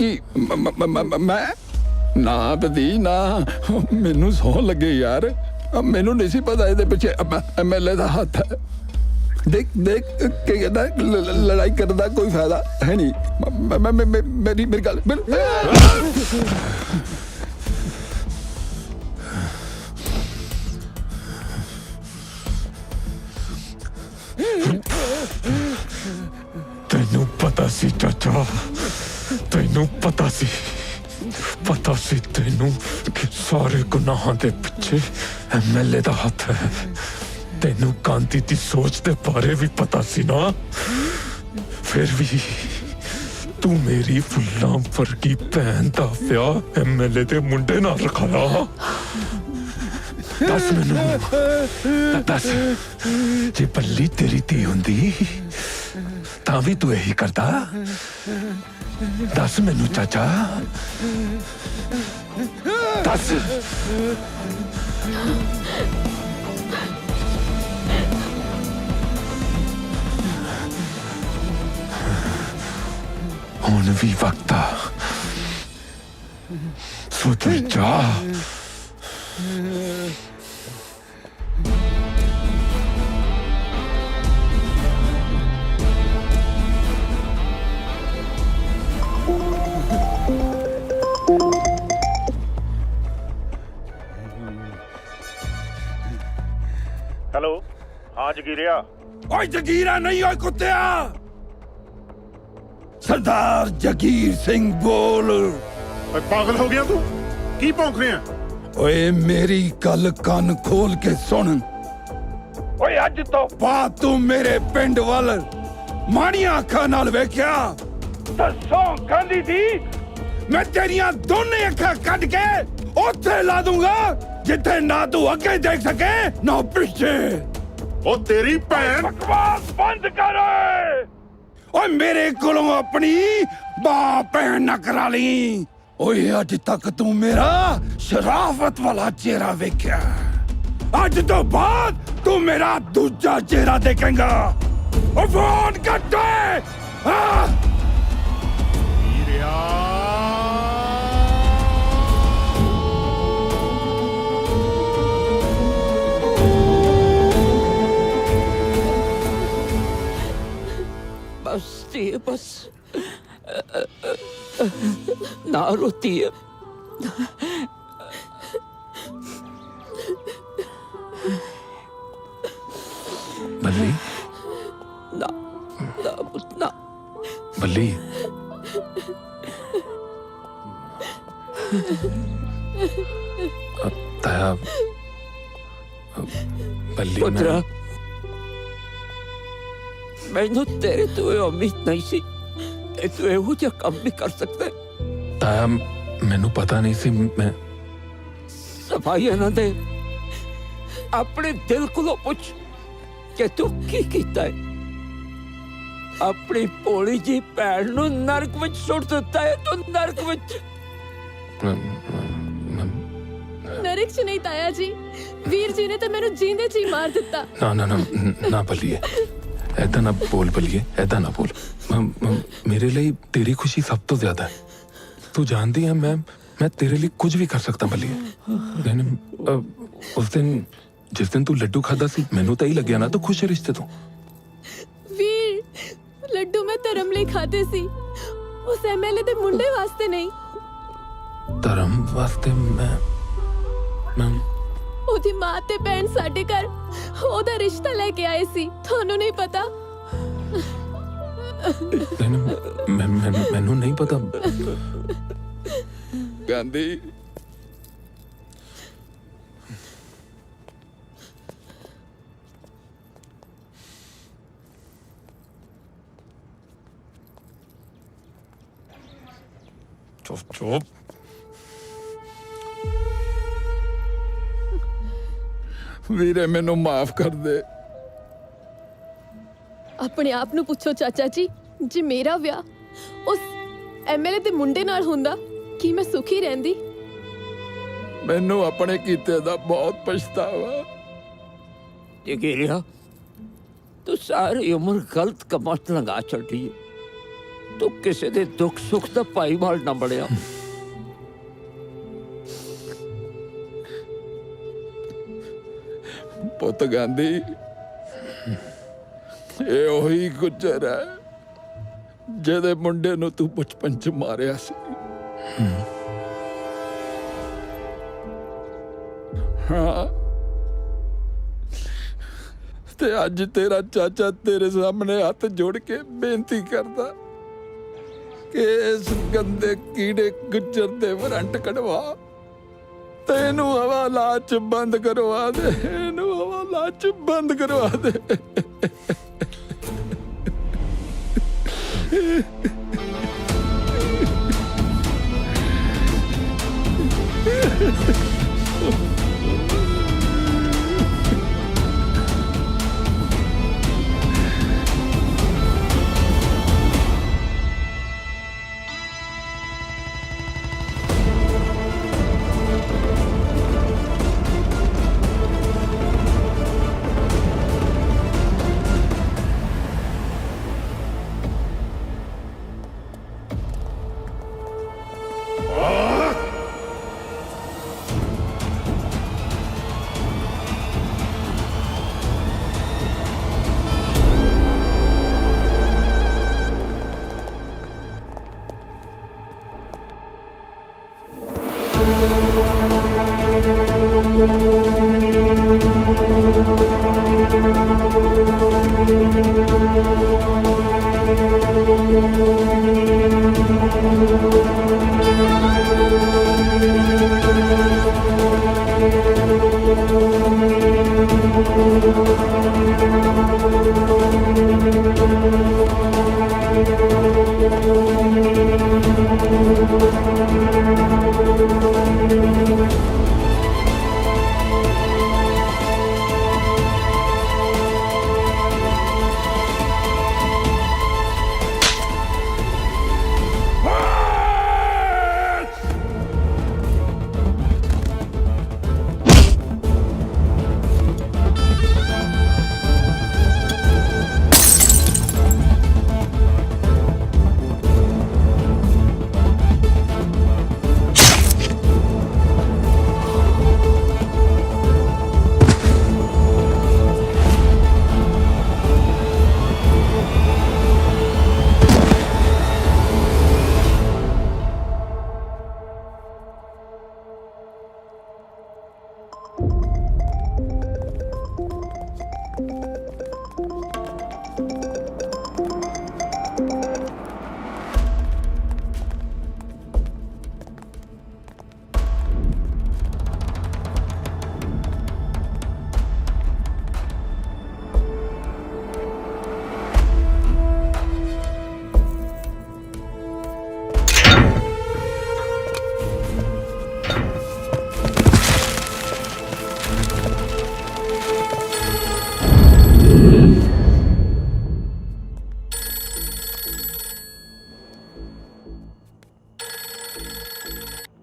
की मैं ना बदी ना मैनू सौ लगे यार मैनू नहीं सी पता ये पिछे MLA का हाथ है देख देख के कहता लड़ाई करने का कोई फायदा है नहीं मेरी गल तेनू पता सी चाचा तेनू पता सी तेनू कि सारे गुनाहां दे पिछे MLA दा हाथ है तेनू गांधी दी सोच दे बारे भी पता सी ना फिर भी तू मेरी फुल्लां वर्गी भैन दा ब्याह MLA दे मुंडे नाल रखाया दस मैनू दस जे बल्ली तेरी धी हुंदी तां भी तू यही करदा दस मैनू चाचा दस हुण भी वक्त आ सुधर जा हेलो हाँ जगीरिया ओए जगीरा नहीं ओए कुत्तिया सरदार जगीर सिंह बोल पागल हो गया तू की भौंक रहे हैं ओए मेरी गल कान खोल के सुन ओए अज तो बाद तू मेरे पिंड वाल माड़ियां अखां नाल वेख्या दसो गांधी दी मैं तेरियां दोने अखां कट के ओथे ला दूंगा जिथे ना तू अगे देख सके ना पीछे ओ तेरी भैन बकवास बंद कर ओए मेरे कोलों अपनी बां भैन न करा ली ओए अज तक तू मेरा शराफत वाला चेहरा वेख्या अज तो बाद तू मेरा दूजा चेहरा देखेगा ओ फोन कट बस ये बस ना रोती है बल्ली ना ना ना बल्ली ताया बल्ली पुत्रा मैनू तेरे तो ये उम्मीद नहीं सी कि तू एहो जिहा काम भी कर सकता है ताया मैनू पता नहीं सी मैं सफाई ना दे अपने दिल को पुछ कि तू की कीता है अपनी भोली जी भैन नू नरक विच सुट दिता है तू नरक विच नरक च नहीं ताया जी वीर जी ने तो मैनू जींदे ची मार दिता ना ना ना ना बल्लिए ऐदा ना बोल बल्लिए ऐदा ना बोल मेरे लिए तेरी खुशी सब तो ज्यादा है तू जानती है मैं तेरे लिए कुछ भी कर सकता बल्लिए उस दिन जिस दिन तू लड्डू खाता सी मैनू तो ही लग गया ना तो खुश है रिश्ते तो वीर लड्डू मैं धर्म ले खाते सी उस MLA दे मुंडे वास्ते नहीं धर्म वास्ते मैं ओदी मां ते भैन साडे घर ओदा रिश्ता लेके आए सी थानू नहीं पता मैनू नहीं पता गांधी चुप चुप वीरे मैनू माफ कर दे ਆਪਣੇ ਆਪ ਨੂੰ ਪੁੱਛੋ ਚਾਚਾ ਜੀ, ਜੇ ਮੇਰਾ ਵਿਆਹ ਉਸ ਐਮਐਲਏ ਦੇ ਮੁੰਡੇ ਨਾਲ ਹੁੰਦਾ ਕੀ ਮੈਂ ਸੁਖੀ ਰਹਿੰਦੀ? ਮੈਨੂੰ ਆਪਣੇ ਕੀਤੇ ਦਾ ਬਹੁਤ ਪਛਤਾਵਾ। ਜਗੀਰਿਆ, ਤੂੰ ਸਾਰੀ ਉਮਰ ਗਲਤ ਕੰਮਾਂ 'ਚ ਲੰਘਾ ਛੱਡੀ। ਤੂੰ ਕਿਸੇ ਦੇ ਦੁੱਖ ਸੁੱਖ ਦਾ ਭਾਈਵਾਲ ਨਾ ਬਣਿਆ। ਪੁੱਤ ਗਾਂਧੀ, ਇਹ ਉਹੀ ਗੁੱਜਰ ਹੈ ਜਿਹਦੇ ਮੁੰਡੇ ਨੂੰ ਤੂੰ ਬਚਪਨ 'ਚ ਮਾਰਿਆ ਸੀ। ਹਾਂ, ਤੇ ਅੱਜ ਤੇਰਾ ਚਾਚਾ ਤੇਰੇ ਸਾਹਮਣੇ ਹੱਥ ਜੋੜ ਕੇ ਬੇਨਤੀ ਕਰਦਾ ਕਿ ਇਸ ਗੰਦੇ ਕੀੜੇ ਗੁੱਜਰ ਦੇ ਵਾਰੰਟ ਕਢਵਾ ਤੇ ਇਹਨੂੰ ਹਵਾਲਾਤ 'ਚ ਬੰਦ ਕਰਵਾ ਦੇ, ਇਹਨੂੰ ਹਵਾਲਾਤ 'ਚ ਬੰਦ ਕਰਵਾ ਦੇ।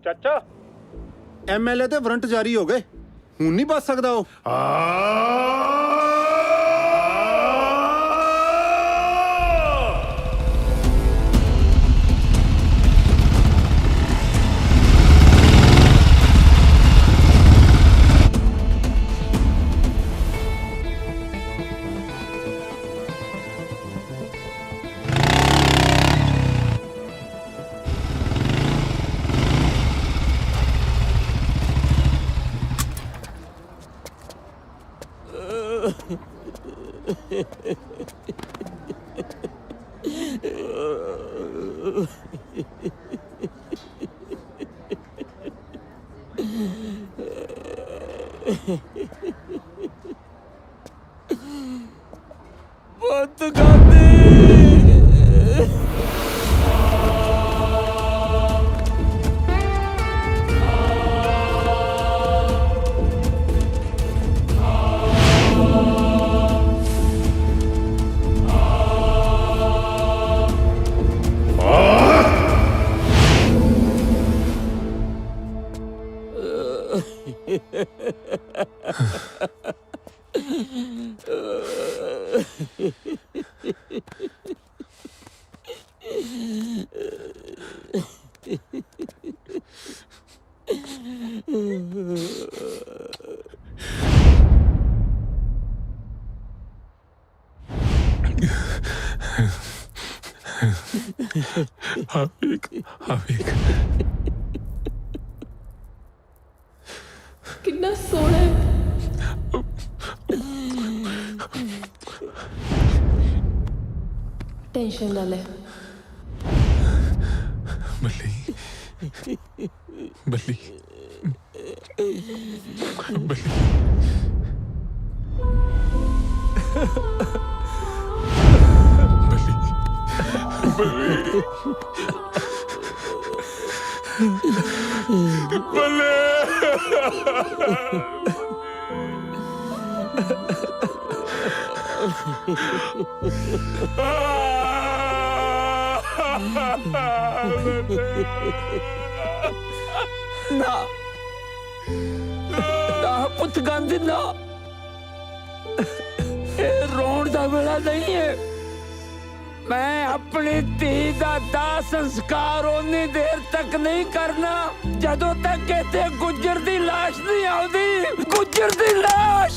ਚਾਚਾ, ਐਮਐਲਏ ਤੇ ਵਾਰੰਟ ਜਾਰੀ ਹੋ ਗਏ, ਹੁਣ ਨਹੀਂ ਬਚ ਸਕਦਾ ਉਹ। बहुत गांधी कितना सोना है। टेंशन ना ले। बल्ली बल्ली बल्ली ना ना पुत गांधी ना, रोण दा वेला नहीं है। मैं अपनी धी दा दाह संस्कार उन्नी देर तक नहीं करना जदों तक कहते गुज्जर दी लाश नहीं आउंदी। गुज्जर दी लाश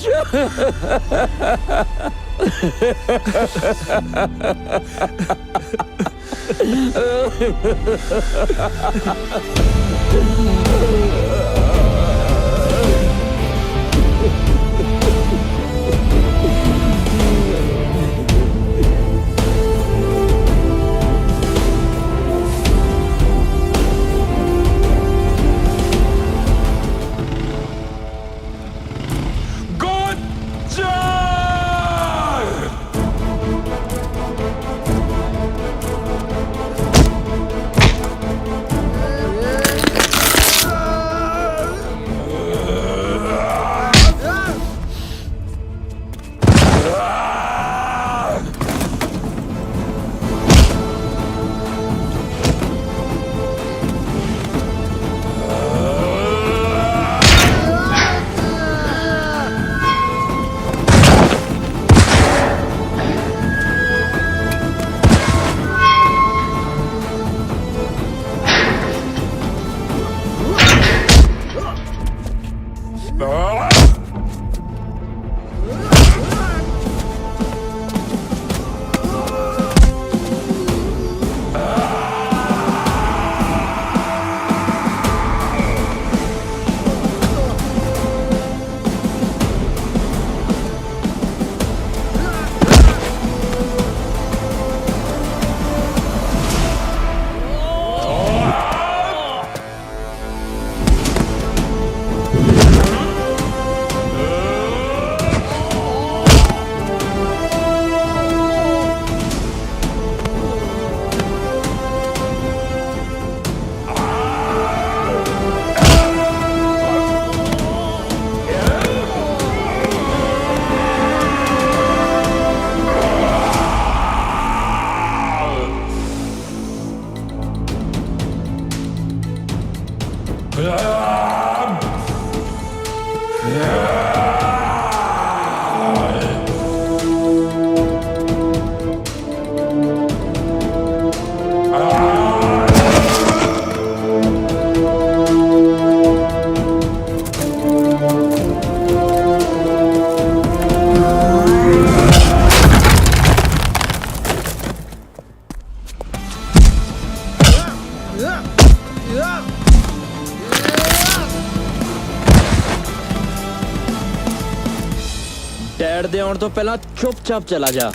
ਡੈਡ ਦੇ ਆਉਣ ਤੋਂ ਪਹਿਲਾਂ ਚੁੱਪਚਾਪ ਚਲਾ ਜਾ,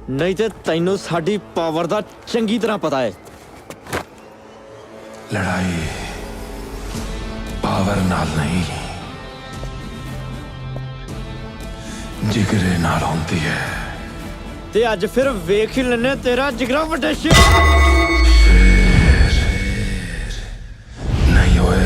ਨਹੀਂ ਤੇ ਤੈਨੂੰ ਸਾਡੀ ਪਾਵਰ ਦਾ ਚੰਗੀ ਤਰ੍ਹਾਂ ਪਤਾ ਹੈ। लड़ाई पावर नाल नहीं जिगरे नाल होती है। ਤੇ ਅੱਜ ਫਿਰ ਵੇਖ ਹੀ ਲੈਨੇ ਤੇਰਾ ਜਿਗਰਾ ਵੱਡੇ ਸ਼ੇਰ नहीं होए।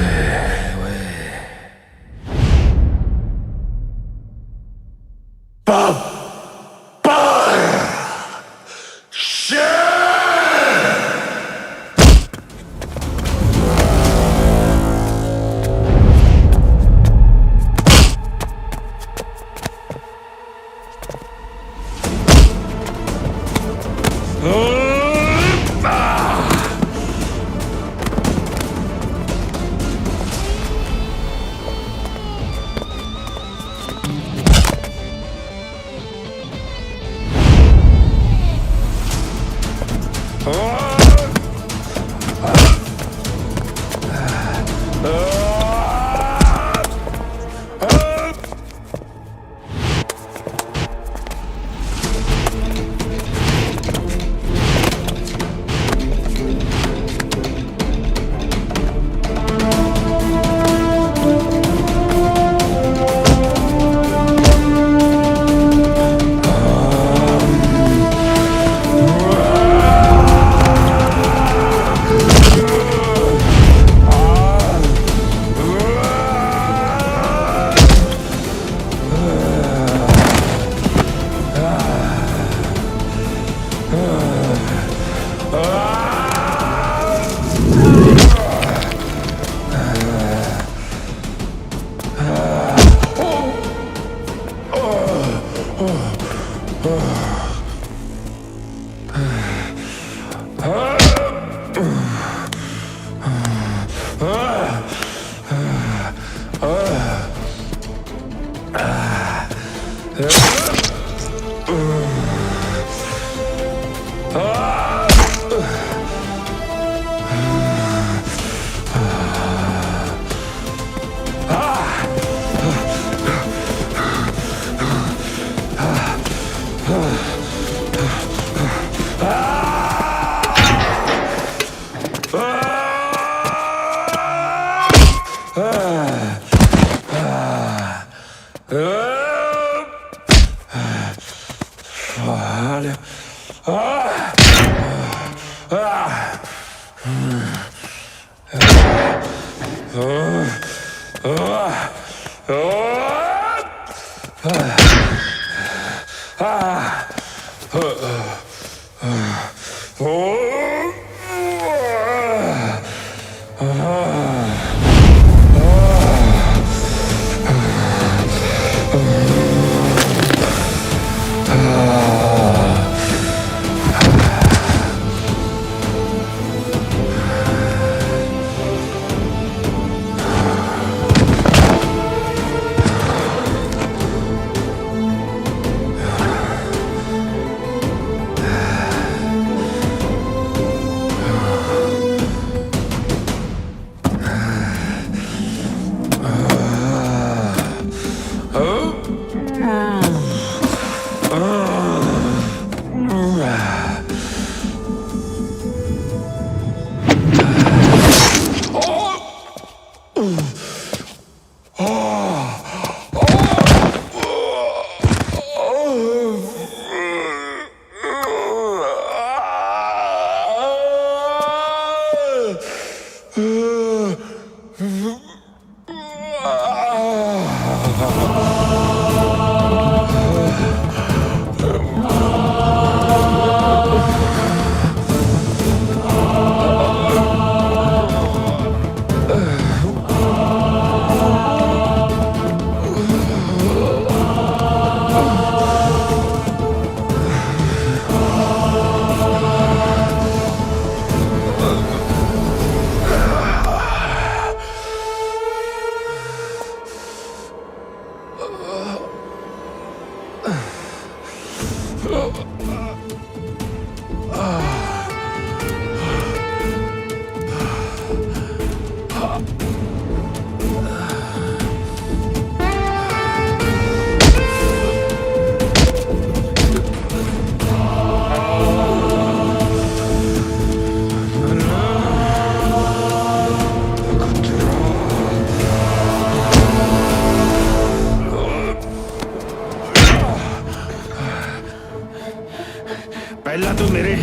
ਪਹਿਲਾਂ ਤੂੰ ਮੇਰੇ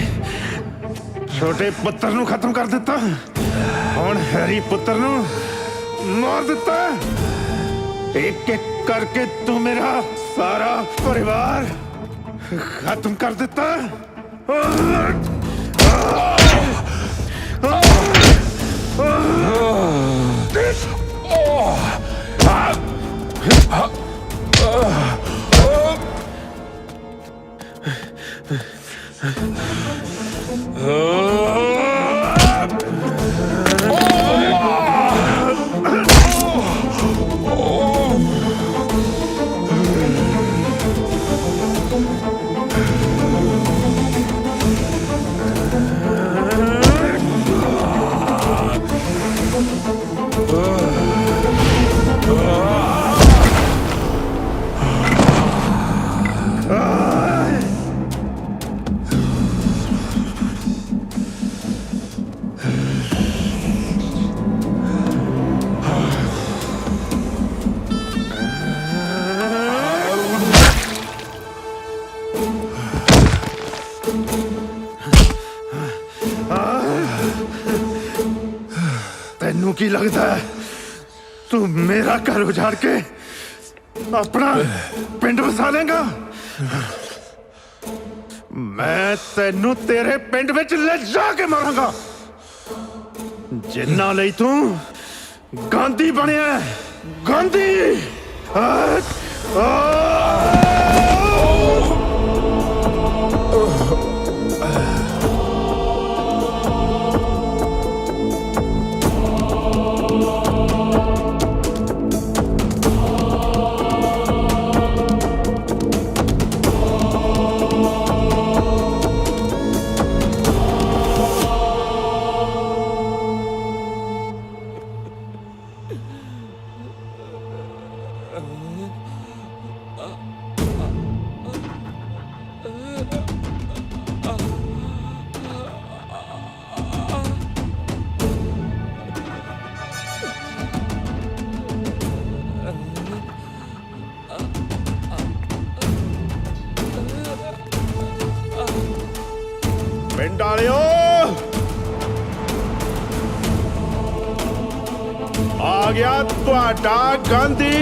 ਛੋਟੇ ਪੁੱਤਰ ਨੂੰ ਖਤਮ ਕਰ ਦਿੱਤਾ, ਹੁਣ ਹੈਰੀ ਪੁੱਤਰ ਨੂੰ ਮਾਰ ਦਿੱਤਾ। ਇੱਕ ਇੱਕ ਕਰਕੇ ਤੂੰ ਮੇਰਾ ਸਾਰਾ ਪਰਿਵਾਰ ਖਤਮ ਕਰ ਦਿੱਤਾ। ਤੈਨੂੰ ਕੀ ਲੱਗਦਾ ਹੈ ਤੂੰ ਮੇਰਾ ਘਰ ਉਜਾੜ ਕੇ ਆਪਣਾ ਪਿੰਡ ਵਸਾ ਲੇਗਾ? ਮੈਂ ਤੈਨੂੰ ਤੇਰੇ ਪਿੰਡ ਵਿੱਚ ਲੈ ਜਾ ਕੇ ਮਾਰਾਂਗਾ ਜਿੰਨਾ ਲਈ ਤੂੰ ਗਾਂਧੀ ਬਣਿਆ। ਗਾਂਧੀ ਪਿੰਡ ਵਾਲਿਓ ਆ ਗਿਆ ਤੁਹਾਡਾ ਗਾਂਧੀ।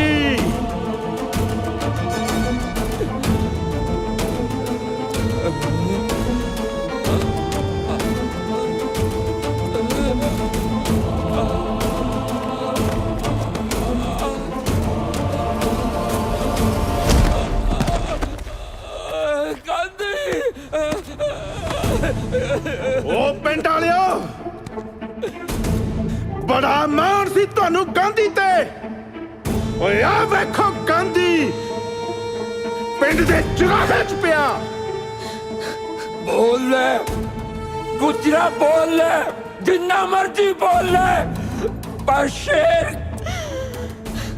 ਉਹ ਪਿੰਡ ਵਾਲਿਓ ਬੜਾ ਮਾਣ ਸੀ ਤੁਹਾਨੂੰ ਗਾਂਧੀ ਤੇ। ਓਏ ਆ ਵੇਖੋ ਗਾਂਧੀ ਪਿੰਡ ਦੇ ਚੁਰਾਹੇ 'ਚ ਪਿਆ। ਬੋਲ ਲੈ ਗੁਜਰਾ, ਬੋਲ ਲੈ ਜਿੰਨਾ ਮਰਜੀ ਬੋਲ ਲੈ, ਪਰ ਸ਼ੇਰ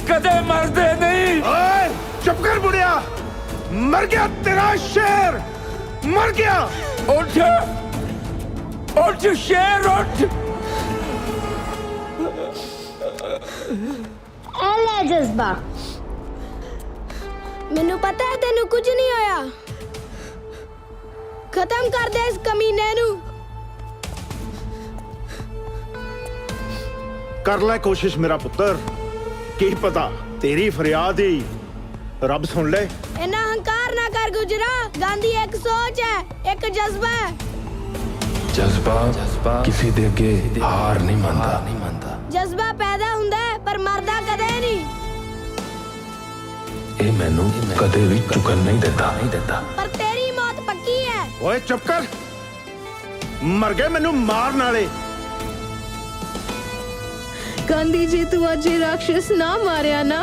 ਕਦੇ ਮਰਦੇ ਨਹੀਂ। ਓਏ ਚੁੱਪ ਕਰ ਬੁੜਿਆ, ਮਰ ਗਿਆ ਤੇਰਾ ਸ਼ੇਰ, ਮਰ ਗਿਆ। ਉੱਠ ਉੱਠ ਸ਼ੇਰ ਉੱਠ। ਐ ਲੈ ਜਜ਼ਬਾ, ਮੈਨੂੰ ਪਤਾ ਹੈ ਤੈਨੂੰ ਕੁਝ ਨਹੀਂ ਹੋਇਆ। ਖਤਮ ਕਰ ਦੇ ਇਸ ਕਮੀਨੇ ਨੂੰ। ਕਰ ਲੈ ਕੋਸ਼ਿਸ਼ ਮੇਰਾ ਪੁੱਤਰ, ਕੀ ਪਤਾ ਤੇਰੀ ਫਰਿਆਦ ਹੀ ਰੱਬ ਸੁਣ ਲੈ। ਇੰਨਾ ਹੰਕਾਰ ਨਾ ਕਰ ਗੁਜਰਾ। ਗਾਂਧੀ ਇੱਕ ਸੋਚ ਹੈ, ਇੱਕ ਜਜ਼ਬਾ ਹੈ। ਜਜ਼ਬਾ ਕਿਸੇ ਦੇ ਅੱਗੇ ਹਾਰ ਨਹੀਂ ਮੰਨਦਾ। ਜਜ਼ਬਾ ਪੈਦਾ ਹੁੰਦਾ ਹੈ ਪਰ ਮਰਦਾ ਕਦੇ ਨਹੀਂ। ਇਹ ਮੈਨੂੰ ਕਦੇ ਵੀ ਝੁਕਣ ਨਹੀਂ ਦਿੰਦਾ। ਪਰ ਤੇਰੀ ਮੌਤ ਪੱਕੀ ਹੈ। ਓਏ ਚੁੱਪ ਕਰ, ਮਰ ਗਏ ਮੈਨੂੰ ਮਾਰਨ ਵਾਲੇ। ਗਾਂਧੀ ਜੀ ਤੂੰ ਅੱਜ ਇਹ ਰਾਖਸ਼ ਨਾ ਮਾਰਿਆ ਨਾ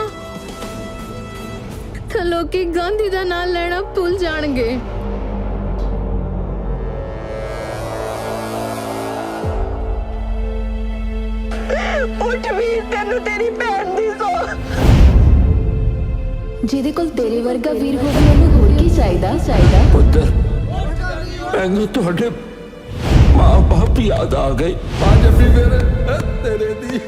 ਤਾਂ ਲੋਕੀ ਗਾਂਧੀ ਦਾ ਨਾਮ ਲੈਣਾ ਭੁੱਲ ਜਾਣਗੇ। ਉੱਠ ਵੀਰ, ਤੈਨੂੰ ਤੇਰੀ ਭੈਣ ਦੀ ਸੋ। ਜਿਹਦੇ ਕੋਲ ਤੇਰੇ ਵਰਗਾ ਵੀਰ ਹੋਵੇ ਉਹਨੂੰ ਹੋਰ ਕੀ ਚਾਹੀਦਾ। ਪੁੱਤਰ ਮੈਨੂੰ ਤੁਹਾਡੇ ਮਾਂ ਬਾਪ ਯਾਦ ਆ ਗਏ। ਪੰਜ ਵੀ ਮੇਰੇ ਤੇਰੇ ਦੀ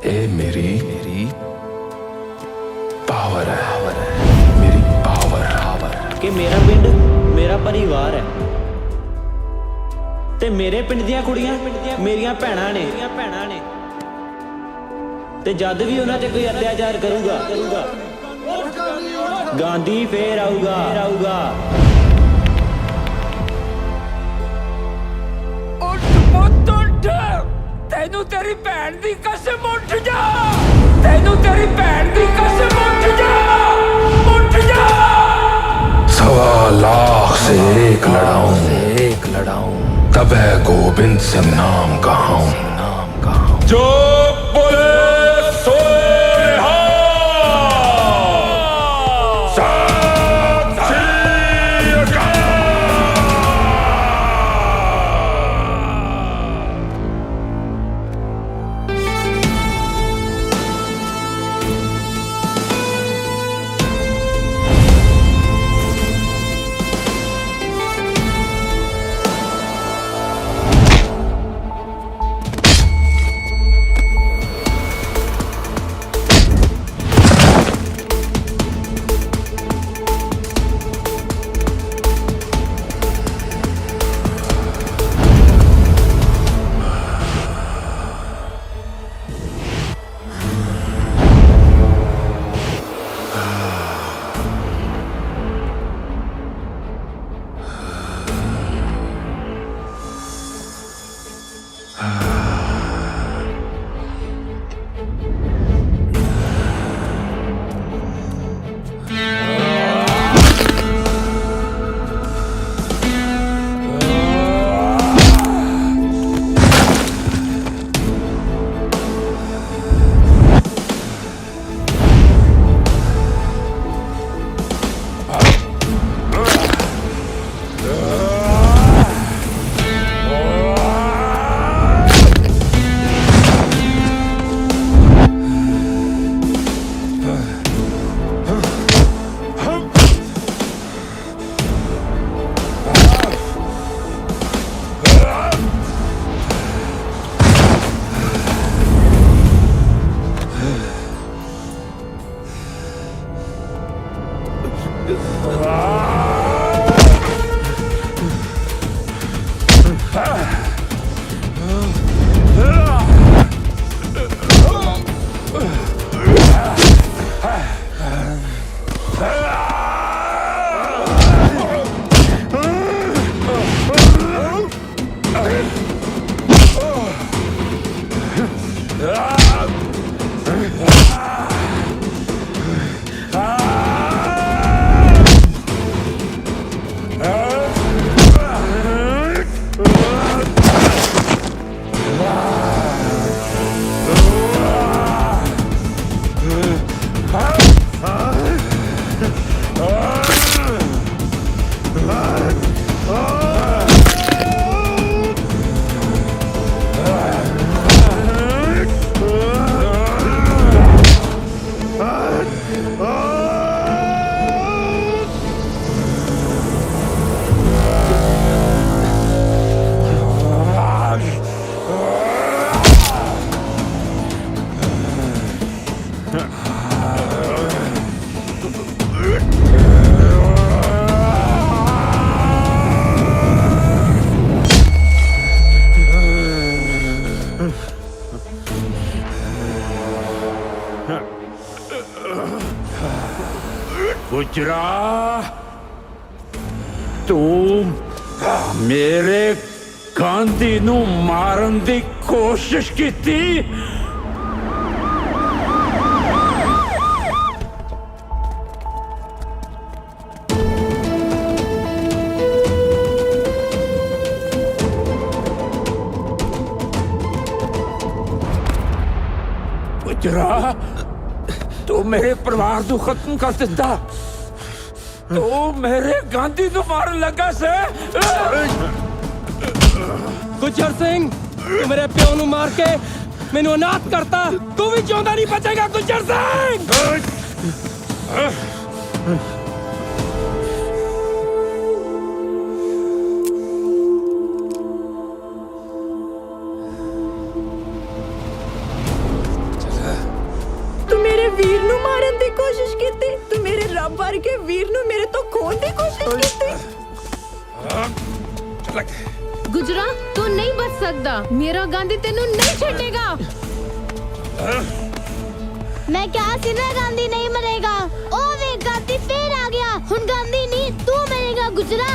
ਇਹ ਮੇਰੀ ਪਾਵਰ ਹੈ, ਮੇਰੀ ਪਾਵਰ ਕਿ ਮੇਰਾ ਪਿੰਡ ਮੇਰਾ ਪਰਿਵਾਰ ਹੈ। ਤੇ ਮੇਰੇ ਪਿੰਡ ਦੀਆਂ ਕੁੜੀਆਂ ਮੇਰੀਆਂ ਭੈਣਾਂ ਨੇ ਤੇ ਜਦ ਵੀ ਉਹਨਾਂ ਤੇ ਕੋਈ ਅਤਿਆਚਾਰ ਕਰੂਗਾ ਗਾਂਧੀ ਫੇਰ ਆਊਗਾ। ਤੈਨੂੰ ਤੇਰੀ ਭੈਣ ਦੀ ਕਸਮ, ਉੱਠ ਜਾ। ਤੈਨੂੰ ਤੇਰੀ ਭੈਣ ਦੀ ਕਸਮ, ਉੱਠ ਜਾ। 1.25 लाख से एक लड़ाऊं तब है गोविंद सिंह नाम कहाऊं। जो बोले गुजरा तू मेरे गांधी नू मारन दी कोशिश कीती। गुजरा तू मेरे परिवार को खत्म कर दिता। तू मेरे गांधी को मारन लगा से। गुज्जर सिंह तू मेरे प्यो नू मार के मैनू अनाथ करता। तू भी जिंदा नहीं बचेगा गुज्जर सिंह। ਤੂੰ ਮੇਰੇ ਵੀਰ ਨੂੰ ਮਾਰਨ ਦੀ ਕੋਸ਼ਿਸ਼ ਕੀਤੀ। ਤੂੰ ਮੇਰੇ ਰੱਬ ਵਰਗੇ ਵੀਰ ਨੂੰ ਮੇਰੇ ਤੋਂ ਖੋਹਣ ਦੀ ਕੋਸ਼ਿਸ਼ ਕੀਤੀ। ਗੁਜਰਾ ਤੂੰ ਨਹੀਂ ਬਚ ਸਕਦਾ ਮੇਰਾ ਗਾਂਧੀ ਤੈਨੂੰ ਨਹੀਂ ਛੱਡੇਗਾ मैं क्या सी ना गांधी नहीं मरेगा ओ वे गांधी फिर आ गया हुन गांधी नहीं तू मरेगा गुजरा